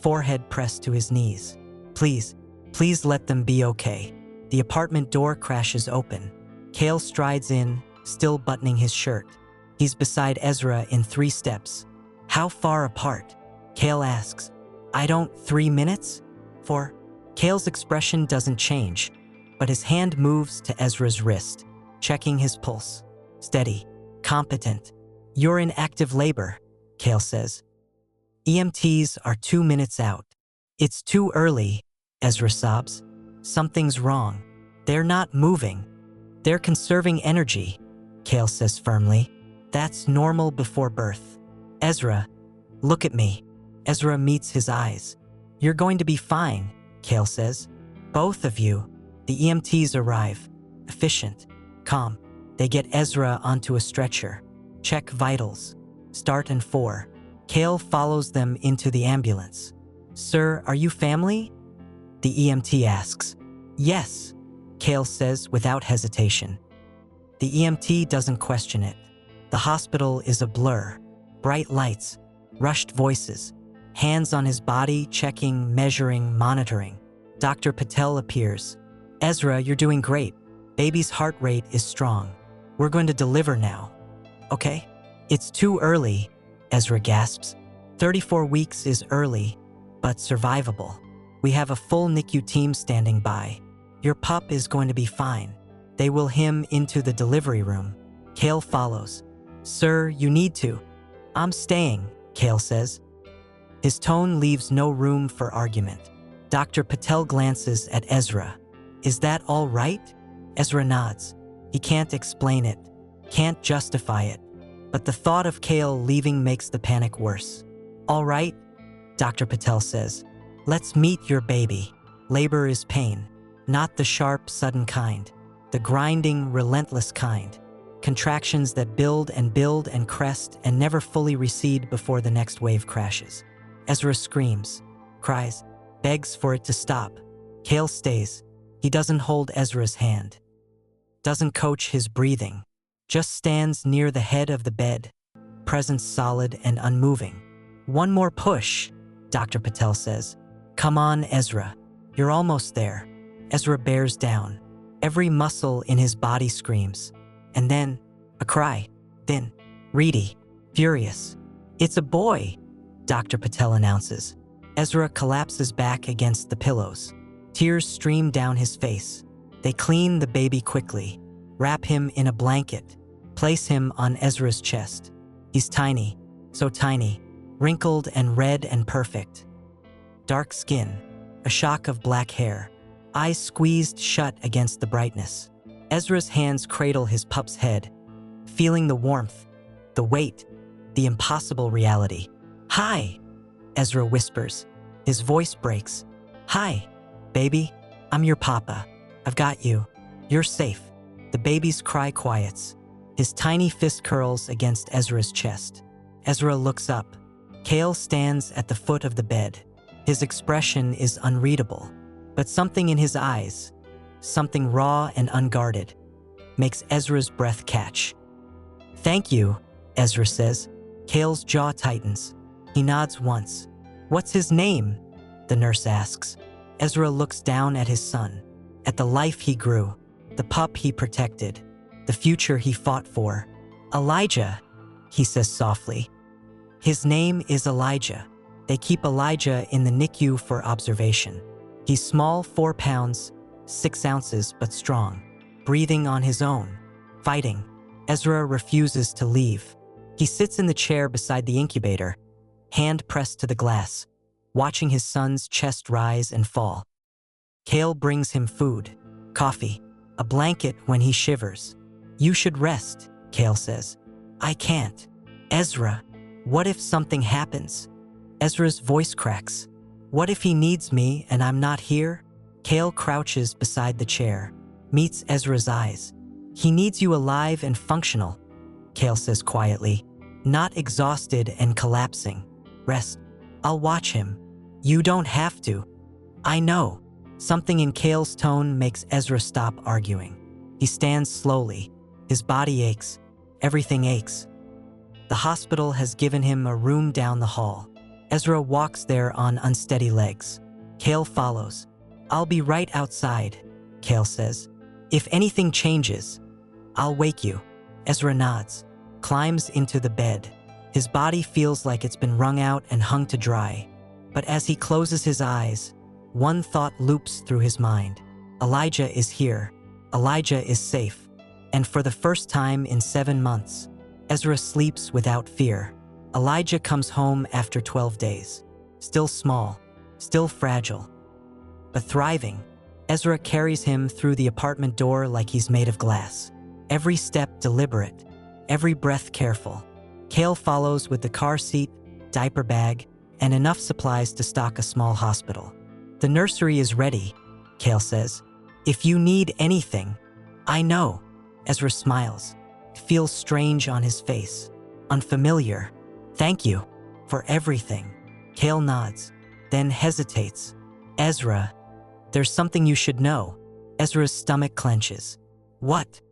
forehead pressed to his knees. Please, please let them be okay. The apartment door crashes open. Kael strides in, still buttoning his shirt. He's beside Ezra in 3 steps. How far apart? Kael asks. 3 minutes? 4. Kael's expression doesn't change, but his hand moves to Ezra's wrist, checking his pulse. Steady, competent. You're in active labor, Kael says. EMTs are 2 minutes out. It's too early, Ezra sobs. Something's wrong. They're not moving. They're conserving energy, Kael says firmly. That's normal before birth. Ezra, look at me. Ezra meets his eyes. You're going to be fine, Kael says. Both of you. The EMTs arrive. Efficient. Calm. They get Ezra onto a stretcher. Check vitals. Start in 4. Kael follows them into the ambulance. Sir, are you family? The EMT asks. Yes, Kael says without hesitation. The EMT doesn't question it. The hospital is a blur. Bright lights, rushed voices, hands on his body, checking, measuring, monitoring. Dr. Patel appears. Ezra, you're doing great. Baby's heart rate is strong. We're going to deliver now. Okay? It's too early, Ezra gasps. 34 weeks is early, but survivable. We have a full NICU team standing by. Your pup is going to be fine. They will him into the delivery room. Kael follows. Sir, you need to. I'm staying, Kael says. His tone leaves no room for argument. Dr. Patel glances at Ezra. Is that all right? Ezra nods. He can't explain it, can't justify it. But the thought of Kael leaving makes the panic worse. All right, Dr. Patel says. Let's meet your baby. Labor is pain, not the sharp, sudden kind. The grinding, relentless kind. Contractions that build and crest and never fully recede before the next wave crashes. Ezra screams, cries, begs for it to stop. Kael stays. He doesn't hold Ezra's hand. Doesn't coach his breathing. Just stands near the head of the bed, presence solid and unmoving. One more push, Dr. Patel says. Come on, Ezra. You're almost there. Ezra bears down. Every muscle in his body screams. And then, a cry. Thin, reedy, furious. It's a boy, Dr. Patel announces. Ezra collapses back against the pillows. Tears stream down his face. They clean the baby quickly, wrap him in a blanket, place him on Ezra's chest. He's tiny, so tiny, wrinkled and red and perfect. Dark skin, a shock of black hair, eyes squeezed shut against the brightness. Ezra's hands cradle his pup's head, feeling the warmth, the weight, the impossible reality. Hi, Ezra whispers. His voice breaks. Hi, baby, I'm your papa. I've got you. You're safe. The baby's cry quiets. His tiny fist curls against Ezra's chest. Ezra looks up. Kael stands at the foot of the bed. His expression is unreadable, but something in his eyes, something raw and unguarded, makes Ezra's breath catch. Thank you, Ezra says. Kael's jaw tightens. He nods once. What's his name? The nurse asks. Ezra looks down at his son, at the life he grew, the pup he protected, the future he fought for. Elijah, he says softly. His name is Elijah. They keep Elijah in the NICU for observation. He's small, 4 pounds, 6 ounces, but strong, breathing on his own, fighting. Ezra refuses to leave. He sits in the chair beside the incubator, hand pressed to the glass, watching his son's chest rise and fall. Kael brings him food, coffee, a blanket when he shivers. "You should rest," Kael says. "I can't." "Ezra, what if something happens?" Ezra's voice cracks. "What if he needs me and I'm not here?" Kael crouches beside the chair, meets Ezra's eyes. "He needs you alive and functional," Kael says quietly, "not exhausted and collapsing. Rest. I'll watch him." "You don't have to." "I know." Something in Kael's tone makes Ezra stop arguing. He stands slowly. His body aches. Everything aches. The hospital has given him a room down the hall. Ezra walks there on unsteady legs. Kael follows. "I'll be right outside," Kael says. "If anything changes, I'll wake you." Ezra nods, climbs into the bed. His body feels like it's been wrung out and hung to dry. But as he closes his eyes, one thought loops through his mind. Elijah is here. Elijah is safe. And for the first time in 7 months, Ezra sleeps without fear. Elijah comes home after 12 days. Still small, still fragile, but thriving. Ezra carries him through the apartment door like he's made of glass. Every step deliberate, every breath careful. Kael follows with the car seat, diaper bag, and enough supplies to stock a small hospital. "The nursery is ready," Kael says. "If you need anything." "I know." Ezra smiles. It feels strange on his face. Unfamiliar. "Thank you for everything." Kael nods, then hesitates. "Ezra, there's something you should know." Ezra's stomach clenches. "What?"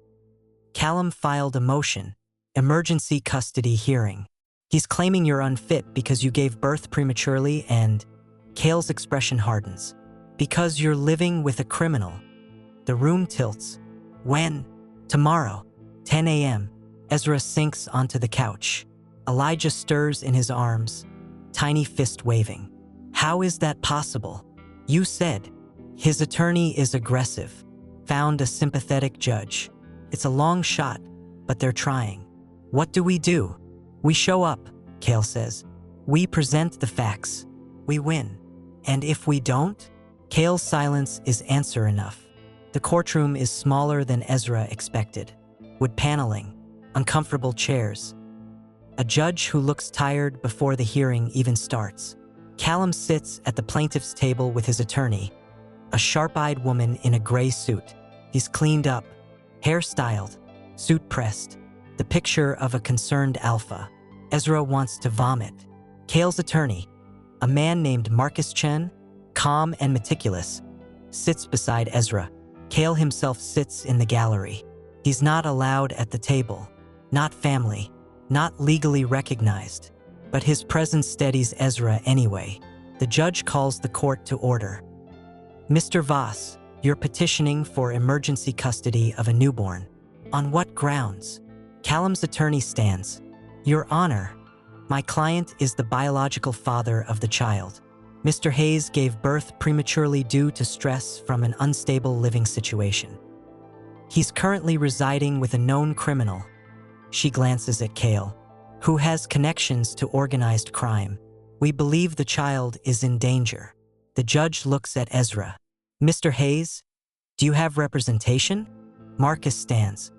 "Callum filed a motion, emergency custody hearing. He's claiming you're unfit because you gave birth prematurely and..." Kael's expression hardens. "Because you're living with a criminal." The room tilts. "When?" "Tomorrow, 10 a.m. Ezra sinks onto the couch. Elijah stirs in his arms, tiny fist waving. "How is that possible?" "You said." "His attorney is aggressive. Found a sympathetic judge. It's a long shot, but they're trying." "What do we do?" "We show up," Kael says. "We present the facts. We win. And if we don't?" Kael's silence is answer enough. The courtroom is smaller than Ezra expected. Wood paneling, uncomfortable chairs. A judge who looks tired before the hearing even starts. Callum sits at the plaintiff's table with his attorney, a sharp-eyed woman in a gray suit. He's cleaned up, hair styled, suit pressed, the picture of a concerned alpha. Ezra wants to vomit. Kael's attorney, a man named Marcus Chen, calm and meticulous, sits beside Ezra. Kael himself sits in the gallery. He's not allowed at the table, not family, not legally recognized, but his presence steadies Ezra anyway. The judge calls the court to order. "Mr. Voss, you're petitioning for emergency custody of a newborn. On what grounds?" Callum's attorney stands. "Your Honor, my client is the biological father of the child. Mr. Hayes gave birth prematurely due to stress from an unstable living situation. He's currently residing with a known criminal." She glances at Kael, "who has connections to organized crime. We believe the child is in danger." The judge looks at Ezra. "Mr. Hayes, do you have representation?" Marcus stands.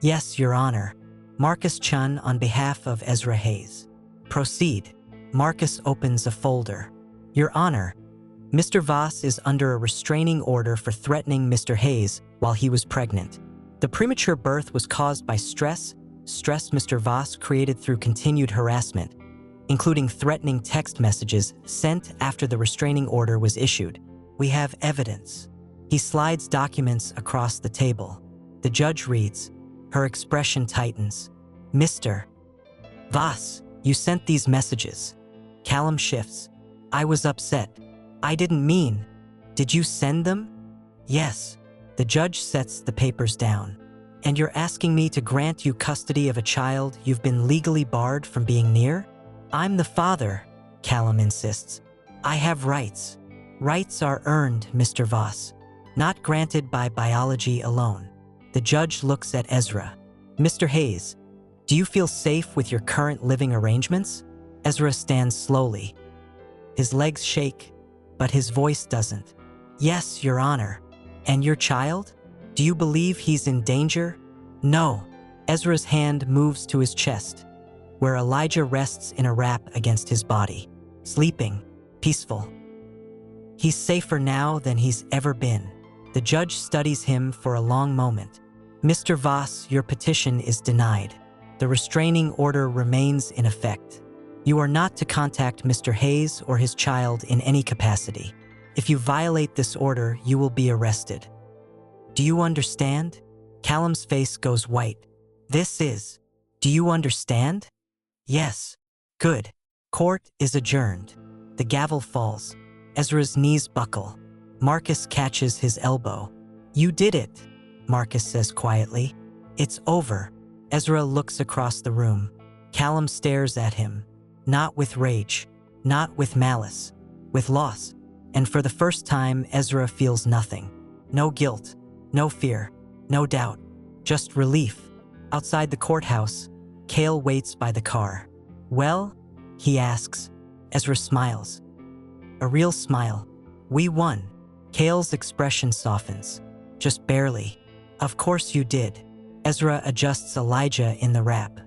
"Yes, Your Honor. Marcus Chun on behalf of Ezra Hayes." "Proceed." Marcus opens a folder. "Your Honor, Mr. Voss is under a restraining order for threatening Mr. Hayes while he was pregnant. The premature birth was caused by stress Mr. Voss created through continued harassment, including threatening text messages sent after the restraining order was issued. We have evidence." He slides documents across the table. The judge reads. Her expression tightens. "Mr. Voss, you sent these messages." Callum shifts. "I was upset. I didn't mean." "Did you send them?" "Yes." The judge sets the papers down. "And you're asking me to grant you custody of a child you've been legally barred from being near?" "I'm the father," Callum insists. I have rights. Rights are earned, Mr. Voss, not granted by biology alone. The judge looks at Ezra. Mr. Hayes, do you feel safe with your current living arrangements? Ezra stands slowly. His legs shake, but his voice doesn't. Yes, Your Honor. And your child? Do you believe he's in danger? No. Ezra's hand moves to his chest, where Elijah rests in a wrap against his body, sleeping, peaceful. He's safer now than he's ever been. The judge studies him for a long moment. Mr. Voss, your petition is denied. The restraining order remains in effect. You are not to contact Mr. Hayes or his child in any capacity. If you violate this order, you will be arrested. Do you understand? Callum's face goes white. Do you understand? Yes. Good. Court is adjourned. The gavel falls. Ezra's knees buckle. Marcus catches his elbow. You did it, Marcus says quietly. It's over. Ezra looks across the room. Callum stares at him. Not with rage, not with malice, with loss. And for the first time, Ezra feels nothing. No guilt, no fear, no doubt, just relief. Outside the courthouse, Kael waits by the car. Well? He asks. Ezra smiles. A real smile. We won. Kael's expression softens. Just barely. Of course you did. Ezra adjusts Elijah in the wrap.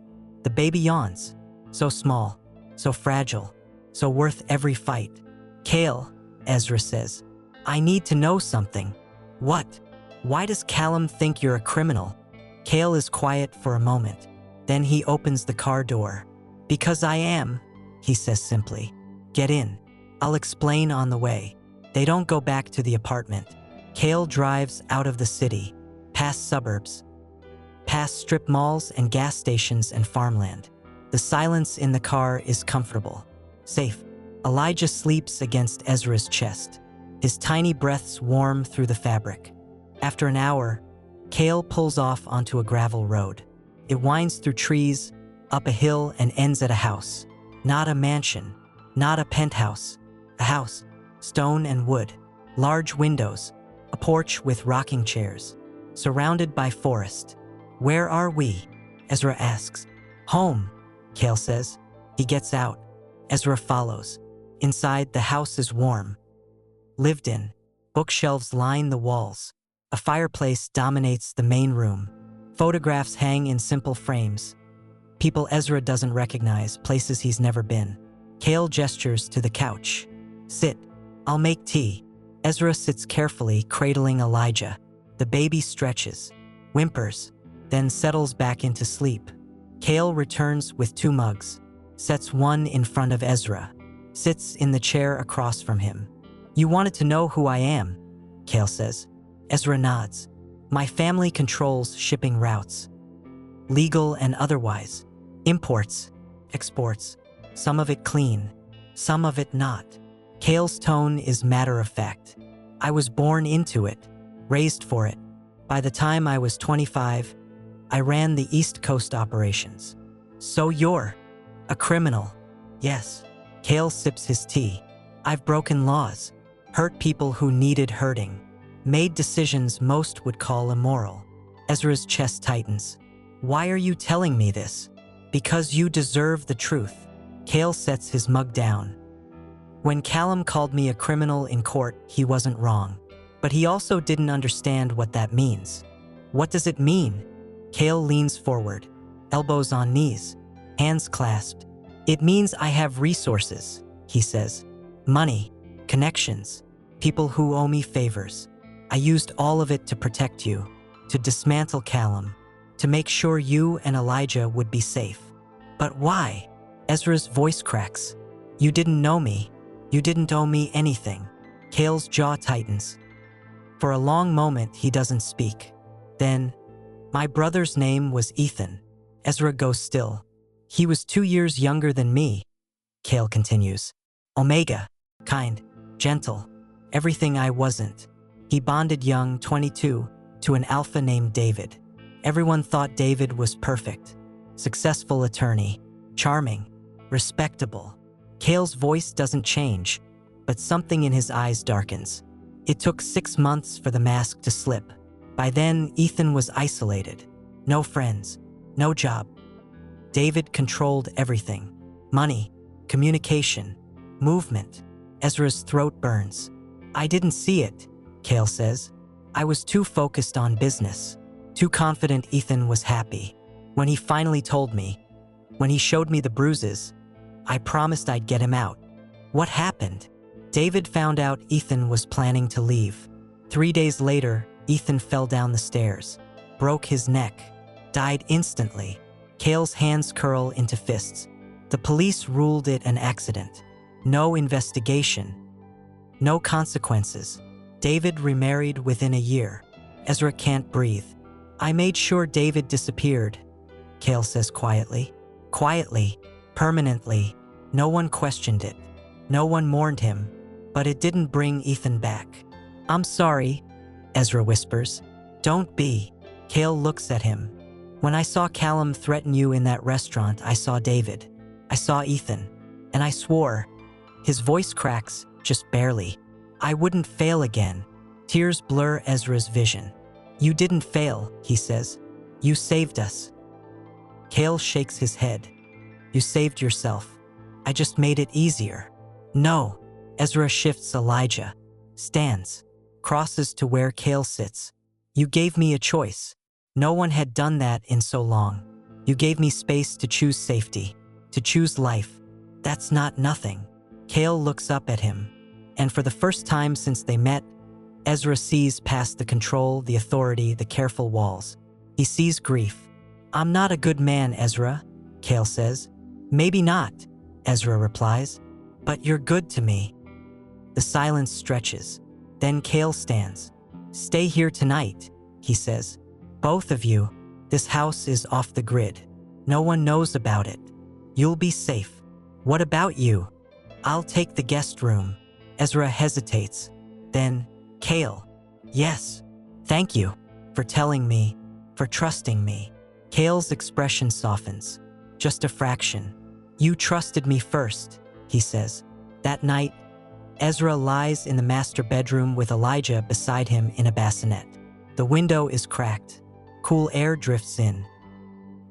The baby yawns. So small, so fragile, so worth every fight. Kael, Ezra says, I need to know something. What? Why does Callum think you're a criminal? Kael is quiet for a moment. Then he opens the car door. Because I am, he says simply. Get in. I'll explain on the way. They don't go back to the apartment. Kael drives out of the city, past suburbs, past strip malls and gas stations and farmland. The silence in the car is comfortable, safe. Elijah sleeps against Ezra's chest. His tiny breaths warm through the fabric. After an hour, Kael pulls off onto a gravel road. It winds through trees, up a hill and ends at a house. Not a mansion, not a penthouse. A house, stone and wood, large windows, a porch with rocking chairs, surrounded by forest. Where are we? Ezra asks. Home, Kael says. He gets out. Ezra follows. Inside, the house is warm. Lived in. Bookshelves line the walls. A fireplace dominates the main room. Photographs hang in simple frames. People Ezra doesn't recognize, places he's never been. Kael gestures to the couch. Sit. I'll make tea. Ezra sits carefully, cradling Elijah. The baby stretches, whimpers, then settles back into sleep. Kael returns with 2 mugs, sets one in front of Ezra, sits in the chair across from him. You wanted to know who I am, Kael says. Ezra nods. My family controls shipping routes, legal and otherwise, imports, exports, some of it clean, some of it not. Kael's tone is matter-of-fact. I was born into it, raised for it. By the time I was 25, I ran the East Coast operations. So you're a criminal? Yes. Kael sips his tea. I've broken laws, hurt people who needed hurting, made decisions most would call immoral. Ezra's chest tightens. Why are you telling me this? Because you deserve the truth. Kael sets his mug down. When Callum called me a criminal in court, he wasn't wrong. But he also didn't understand what that means. What does it mean? Kael leans forward, elbows on knees, hands clasped. It means I have resources, he says. Money, connections, people who owe me favors. I used all of it to protect you, to dismantle Callum, to make sure you and Elijah would be safe. But why? Ezra's voice cracks. You didn't know me. You didn't owe me anything. Kael's jaw tightens. For a long moment, he doesn't speak. Then, my brother's name was Ethan. Ezra goes still. He was 2 years younger than me, Kael continues. Omega, kind, gentle, everything I wasn't. He bonded young, 22, to an alpha named David. Everyone thought David was perfect. Successful attorney, charming, respectable. Kael's voice doesn't change, but something in his eyes darkens. It took 6 months for the mask to slip. By then, Ethan was isolated. No friends, no job. David controlled everything. Money, communication, movement. Ezra's throat burns. I didn't see it, Kael says. I was too focused on business, too confident Ethan was happy. When he finally told me, when he showed me the bruises, I promised I'd get him out. What happened? David found out Ethan was planning to leave. 3 days later, Ethan fell down the stairs, broke his neck, died instantly. Kael's hands curl into fists. The police ruled it an accident. No investigation. No consequences. David remarried within a year. Ezra can't breathe. I made sure David disappeared, Kael says quietly. Quietly, permanently. No one questioned it. No one mourned him. But it didn't bring Ethan back. I'm sorry, Ezra whispers. Don't be. Kael looks at him. When I saw Callum threaten you in that restaurant, I saw David. I saw Ethan. And I swore. His voice cracks, just barely. I wouldn't fail again. Tears blur Ezra's vision. You didn't fail, he says. You saved us. Kael shakes his head. You saved yourself. I just made it easier. No. Ezra shifts Elijah. Stands. Crosses to where Kael sits. You gave me a choice. No one had done that in so long. You gave me space to choose safety. To choose life. That's not nothing. Kael looks up at him. And for the first time since they met, Ezra sees past the control, the authority, the careful walls. He sees grief. I'm not a good man, Ezra, Kael says. Maybe not, Ezra replies. But you're good to me. The silence stretches. Then Kael stands. Stay here tonight, he says. Both of you. This house is off the grid. No one knows about it. You'll be safe. What about you? I'll take the guest room. Ezra hesitates. Then, Kael. Yes. Thank you for telling me, for trusting me. Kael's expression softens. Just a fraction. You trusted me first, he says. That night, Ezra lies in the master bedroom with Elijah beside him in a bassinet. The window is cracked. Cool air drifts in.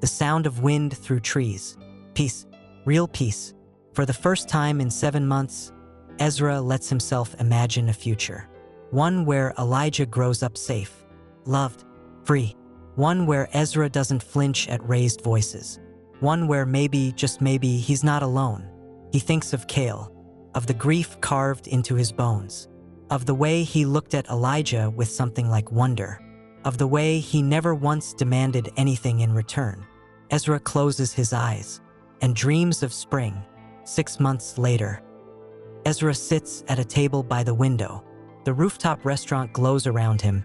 The sound of wind through trees. Peace. Real peace. For the first time in 7 months, Ezra lets himself imagine a future. One where Elijah grows up safe, loved, free. One where Ezra doesn't flinch at raised voices. One where maybe, just maybe, he's not alone. He thinks of Kael, of the grief carved into his bones, of the way he looked at Elijah with something like wonder, of the way he never once demanded anything in return. Ezra closes his eyes and dreams of spring. 6 months later, Ezra sits at a table by the window. The rooftop restaurant glows around him.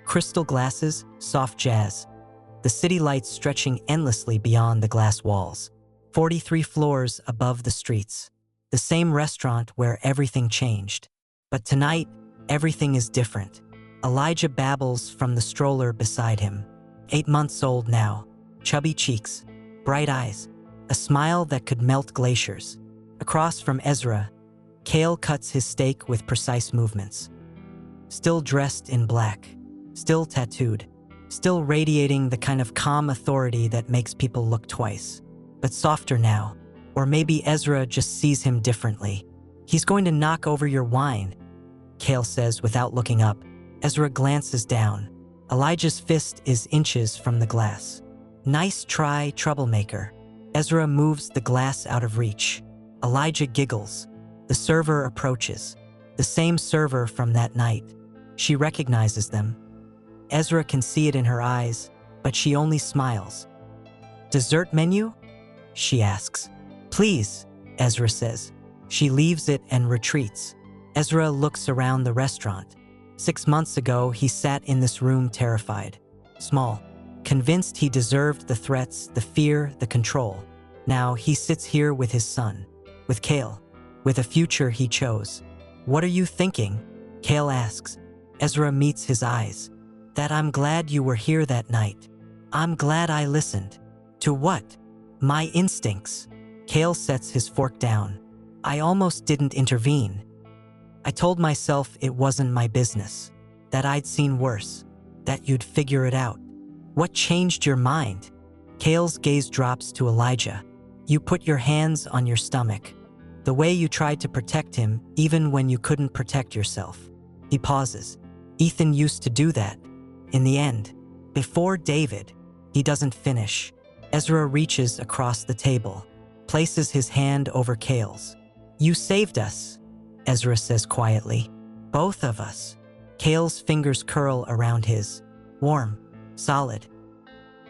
Crystal glasses, soft jazz. The city lights stretching endlessly beyond the glass walls. 43 floors above the streets. The same restaurant where everything changed. But tonight, everything is different. Elijah babbles from the stroller beside him. 8 months old now. Chubby cheeks. Bright eyes. A smile that could melt glaciers. Across from Ezra, Kael cuts his steak with precise movements. Still dressed in black. Still tattooed. Still radiating the kind of calm authority that makes people look twice. But softer now. Or maybe Ezra just sees him differently. He's going to knock over your wine, Kael says without looking up. Ezra glances down. Elijah's fist is inches from the glass. Nice try, troublemaker. Ezra moves the glass out of reach. Elijah giggles. The server approaches. The same server from that night. She recognizes them. Ezra can see it in her eyes, but she only smiles. Dessert menu? She asks. Please, Ezra says. She leaves it and retreats. Ezra looks around the restaurant. 6 months ago, he sat in this room terrified. Small. Convinced he deserved the threats, the fear, the control. Now he sits here with his son. With Kael. With a future he chose. What are you thinking? Kael asks. Ezra meets his eyes. That I'm glad you were here that night. I'm glad I listened. To what? My instincts. Kael sets his fork down. I almost didn't intervene. I told myself it wasn't my business, that I'd seen worse, that you'd figure it out. What changed your mind? Kael's gaze drops to Elijah. You put your hands on your stomach. The way you tried to protect him, even when you couldn't protect yourself. He pauses. Ethan used to do that. In the end, before David, he doesn't finish. Ezra reaches across the table, places his hand over Kael's. You saved us, Ezra says quietly. Both of us. Kael's fingers curl around his. Warm, solid.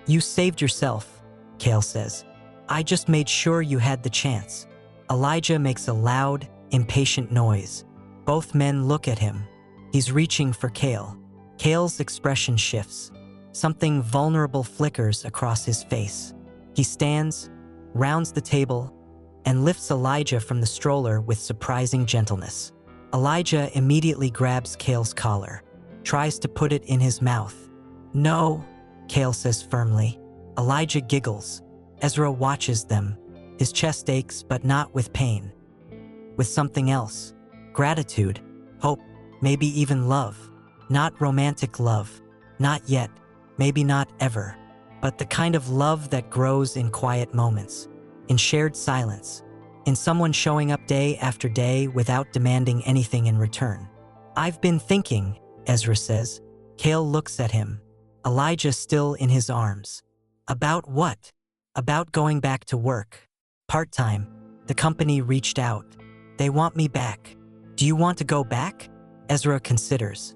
You saved yourself, Kael says. I just made sure you had the chance. Elijah makes a loud, impatient noise. Both men look at him. He's reaching for Kael. Kael's expression shifts. Something vulnerable flickers across his face. He stands, rounds the table, and lifts Elijah from the stroller with surprising gentleness. Elijah immediately grabs Kael's collar, tries to put it in his mouth. No, Kael says firmly. Elijah giggles. Ezra watches them. His chest aches, but not with pain. With something else. Gratitude, hope, maybe even love. Not romantic love. Not yet. Maybe not ever. But the kind of love that grows in quiet moments. In shared silence. In someone showing up day after day without demanding anything in return. I've been thinking, Ezra says. Kael looks at him. Elijah still in his arms. About what? About going back to work. Part-time. The company reached out. They want me back. Do you want to go back? Ezra considers.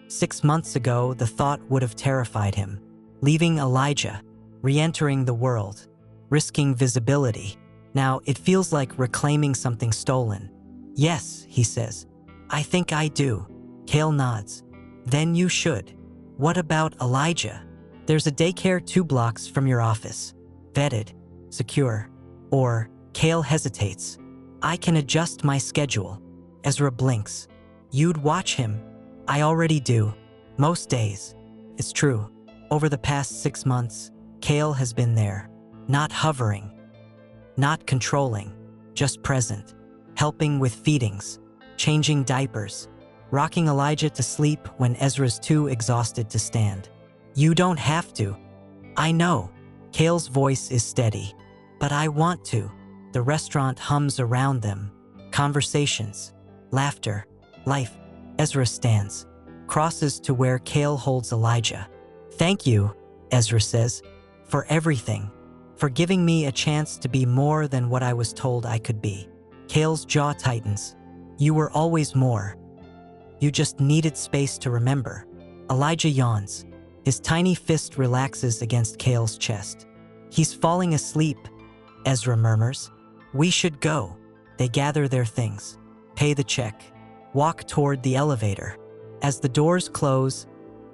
6 months ago, the thought would have terrified him. Leaving Elijah, re-entering the world, risking visibility. Now it feels like reclaiming something stolen. Yes, he says. I think I do. Kael nods. Then you should. What about Elijah? There's a daycare 2 blocks from your office. Vetted, secure. Or, Kael hesitates. I can adjust my schedule. Ezra blinks. You'd watch him. I already do. Most days. It's true. Over the past 6 months, Kael has been there. Not hovering. Not controlling. Just present. Helping with feedings. Changing diapers. Rocking Elijah to sleep when Ezra's too exhausted to stand. You don't have to. I know. Kael's voice is steady. But I want to. The restaurant hums around them. Conversations. Laughter. Life. Ezra stands. Crosses to where Kael holds Elijah. Thank you, Ezra says, for everything. For giving me a chance to be more than what I was told I could be. Kael's jaw tightens. You were always more. You just needed space to remember. Elijah yawns. His tiny fist relaxes against Kael's chest. He's falling asleep, Ezra murmurs. We should go. They gather their things. Pay the check. Walk toward the elevator. As the doors close,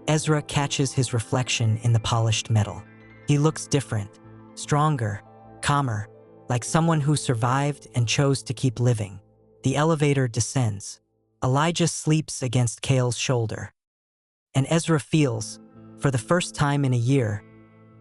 Ezra catches his reflection in the polished metal. He looks different, stronger, calmer, like someone who survived and chose to keep living. The elevator descends. Elijah sleeps against Kael's shoulder. And Ezra feels, for the first time in a year,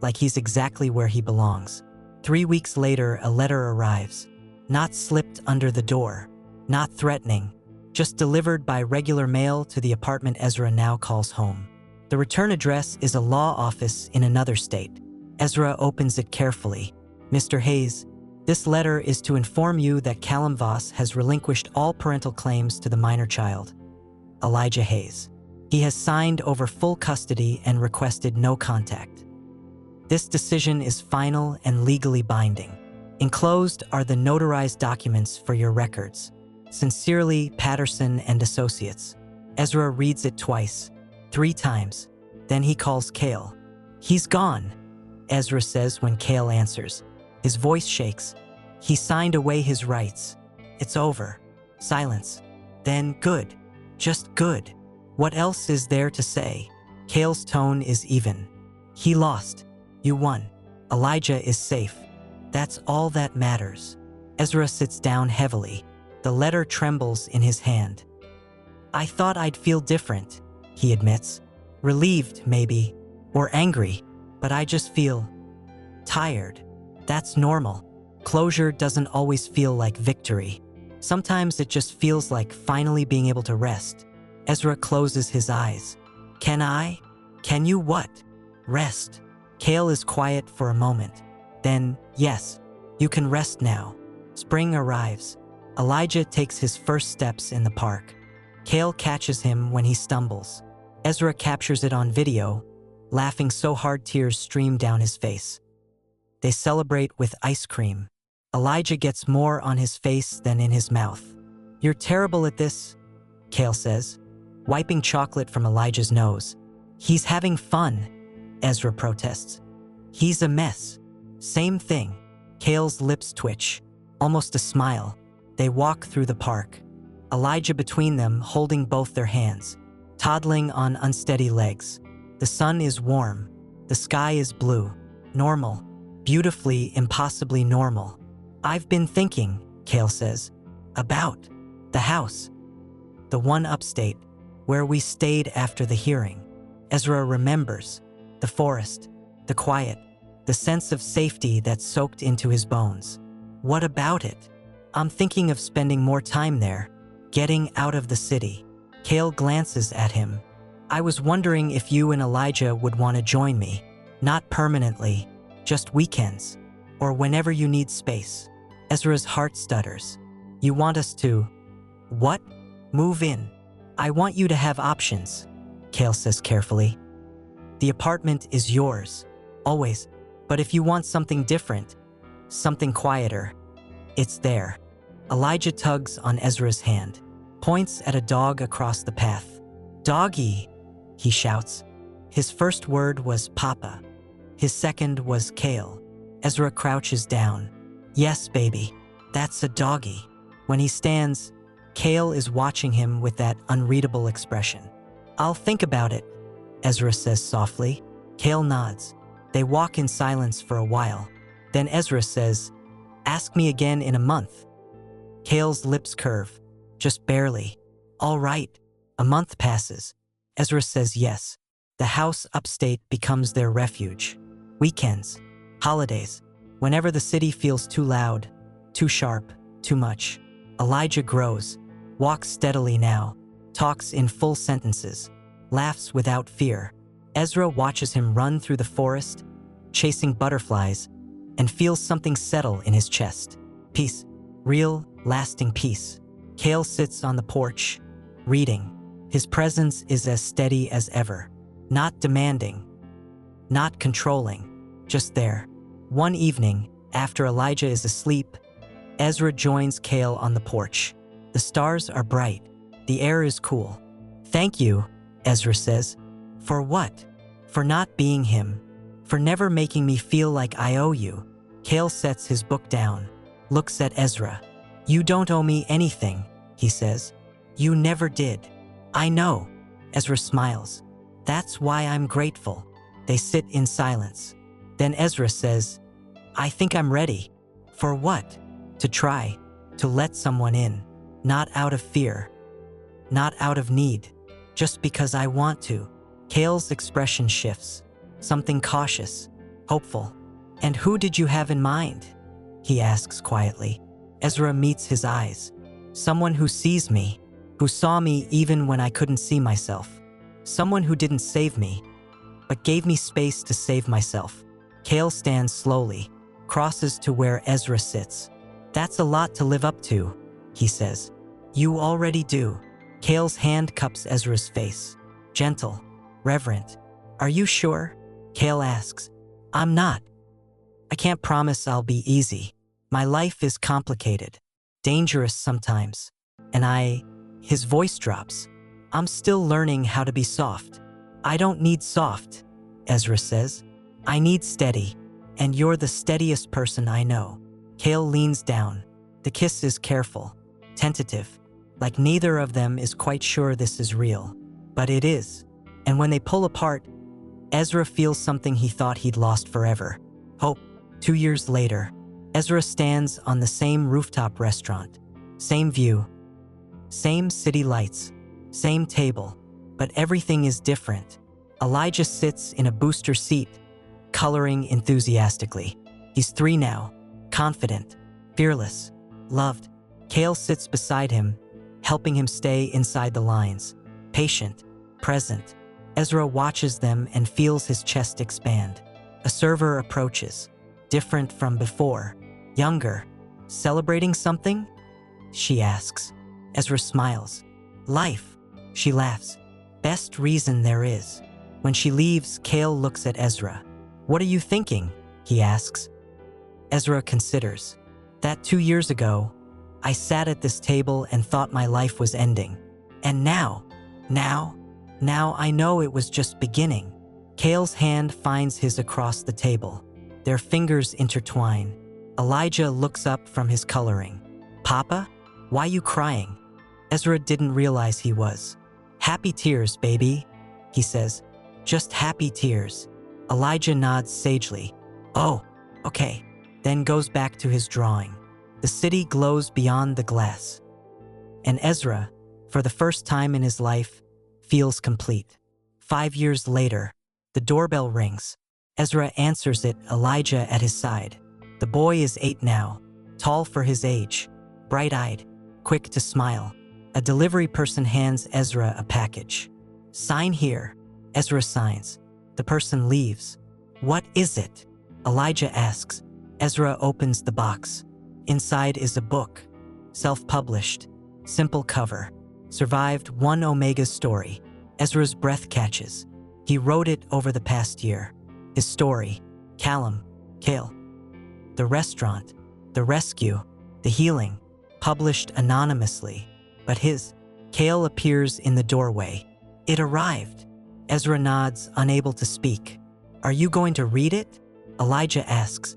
like he's exactly where he belongs. 3 weeks later, a letter arrives. Not slipped under the door, not threatening, just delivered by regular mail to the apartment Ezra now calls home. The return address is a law office in another state. Ezra opens it carefully. Mr. Hayes, this letter is to inform you that Callum Voss has relinquished all parental claims to the minor child, Elijah Hayes. He has signed over full custody and requested no contact. This decision is final and legally binding. Enclosed are the notarized documents for your records. Sincerely, Patterson and Associates. Ezra reads it twice, 3 times. Then he calls Kael. He's gone, Ezra says when Kael answers. His voice shakes. He signed away his rights. It's over. Silence. Then good. Just good. What else is there to say? Kael's tone is even. He lost. You won. Elijah is safe. That's all that matters. Ezra sits down heavily. The letter trembles in his hand. I thought I'd feel different, he admits. Relieved, maybe, or angry, but I just feel tired. That's normal. Closure doesn't always feel like victory. Sometimes it just feels like finally being able to rest. Ezra closes his eyes. Can I? Can you what? Rest. Kael is quiet for a moment. Then, yes, you can rest now. Spring arrives. Elijah takes his first steps in the park. Kael catches him when he stumbles. Ezra captures it on video, laughing so hard tears stream down his face. They celebrate with ice cream. Elijah gets more on his face than in his mouth. You're terrible at this, Kael says, wiping chocolate from Elijah's nose. He's having fun, Ezra protests. He's a mess. Same thing. Kael's lips twitch, almost a smile. They walk through the park. Elijah between them, holding both their hands, toddling on unsteady legs. The sun is warm. The sky is blue. Normal. Beautifully, impossibly normal. I've been thinking, Kael says, about the house. The one upstate, where we stayed after the hearing. Ezra remembers. The forest. The quiet. The sense of safety that soaked into his bones. What about it? I'm thinking of spending more time there, getting out of the city. Kael glances at him. I was wondering if you and Elijah would want to join me. Not permanently, just weekends, or whenever you need space. Ezra's heart stutters. You want us to… what? Move in. I want you to have options, Kael says carefully. The apartment is yours, always, but if you want something different, something quieter, it's there. Elijah tugs on Ezra's hand, points at a dog across the path. Doggy, he shouts. His first word was Papa. His second was Kael. Ezra crouches down. Yes, baby, that's a doggy. When he stands, Kael is watching him with that unreadable expression. I'll think about it, Ezra says softly. Kael nods. They walk in silence for a while. Then Ezra says, ask me again in a month. Kael's lips curve, just barely. All right. A month passes. Ezra says yes. The house upstate becomes their refuge. Weekends, holidays, whenever the city feels too loud, too sharp, too much. Elijah grows, walks steadily now, talks in full sentences, laughs without fear. Ezra watches him run through the forest, chasing butterflies, and feels something settle in his chest. Peace. Real, lasting peace. Kael sits on the porch, reading. His presence is as steady as ever. Not demanding, not controlling, just there. One evening, after Elijah is asleep, Ezra joins Kael on the porch. The stars are bright. The air is cool. Thank you, Ezra says. For what? For not being him. For never making me feel like I owe you. Kael sets his book down, looks at Ezra. You don't owe me anything, he says. You never did. I know. Ezra smiles. That's why I'm grateful. They sit in silence. Then Ezra says, I think I'm ready. For what? To try. To let someone in. Not out of fear. Not out of need. Just because I want to. Kael's expression shifts. Something cautious. Hopeful. And who did you have in mind? He asks quietly. Ezra meets his eyes. Someone who sees me. Who saw me even when I couldn't see myself. Someone who didn't save me, but gave me space to save myself. Kael stands slowly, crosses to where Ezra sits. That's a lot to live up to, he says. You already do. Kael's hand cups Ezra's face. Gentle, reverent. Are you sure? Kael asks. I'm not. I can't promise I'll be easy. My life is complicated, dangerous sometimes. And his voice drops. I'm still learning how to be soft. I don't need soft, Ezra says. I need steady, and you're the steadiest person I know. Kael leans down. The kiss is careful, tentative, like neither of them is quite sure this is real. But it is. And when they pull apart, Ezra feels something he thought he'd lost forever. Hope. 2 years later, Ezra stands on the same rooftop restaurant. Same view. Same city lights. Same table, but everything is different. Elijah sits in a booster seat, coloring enthusiastically. He's 3 now, confident, fearless, loved. Kael sits beside him, helping him stay inside the lines. Patient, present. Ezra watches them and feels his chest expand. A server approaches, different from before, younger. Celebrating something? She asks. Ezra smiles. Life, she laughs. Best reason there is. When she leaves, Kael looks at Ezra. What are you thinking? He asks. Ezra considers. That 2 years ago, I sat at this table and thought my life was ending. And now I know it was just beginning. Kael's hand finds his across the table. Their fingers intertwine. Elijah looks up from his coloring. Papa, why you crying? Ezra didn't realize he was. Happy tears, baby, he says. Just happy tears. Elijah nods sagely. Oh, okay. Then goes back to his drawing. The city glows beyond the glass. And Ezra, for the first time in his life, feels complete. 5 years later, the doorbell rings. Ezra answers it, Elijah at his side. The boy is 8 now, tall for his age, bright-eyed, quick to smile. A delivery person hands Ezra a package. Sign here. Ezra signs. The person leaves. What is it? Elijah asks. Ezra opens the box. Inside is a book. Self-published. Simple cover. Survived one Omega story. Ezra's breath catches. He wrote it over the past year. His story. Callum. Kael. The restaurant. The rescue. The healing. Published anonymously. But his. Kael appears in the doorway. It arrived. Ezra nods, unable to speak. Are you going to read it? Elijah asks.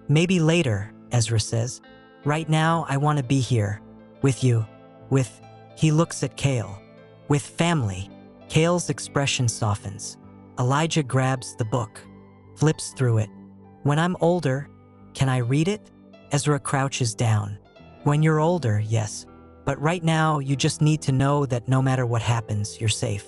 Maybe later, Ezra says. Right now, I want to be here. With you. With. He looks at Kael. With family. Kael's expression softens. Elijah grabs the book. Flips through it. When I'm older, can I read it? Ezra crouches down. When you're older, yes. But right now, you just need to know that no matter what happens, you're safe.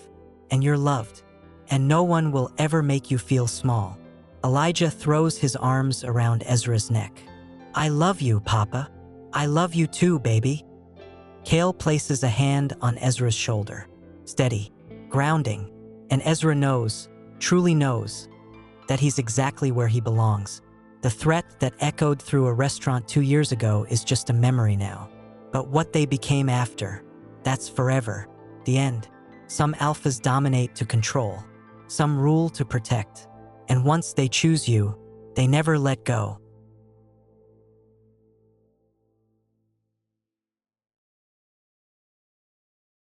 And you're loved. And no one will ever make you feel small. Elijah throws his arms around Ezra's neck. I love you, Papa. I love you too, baby. Kael places a hand on Ezra's shoulder. Steady, grounding. And Ezra knows, truly knows, that he's exactly where he belongs. The threat that echoed through a restaurant 2 years ago is just a memory now. But what they became after, that's forever. The end. Some alphas dominate to control. Some rule to protect. And once they choose you, they never let go.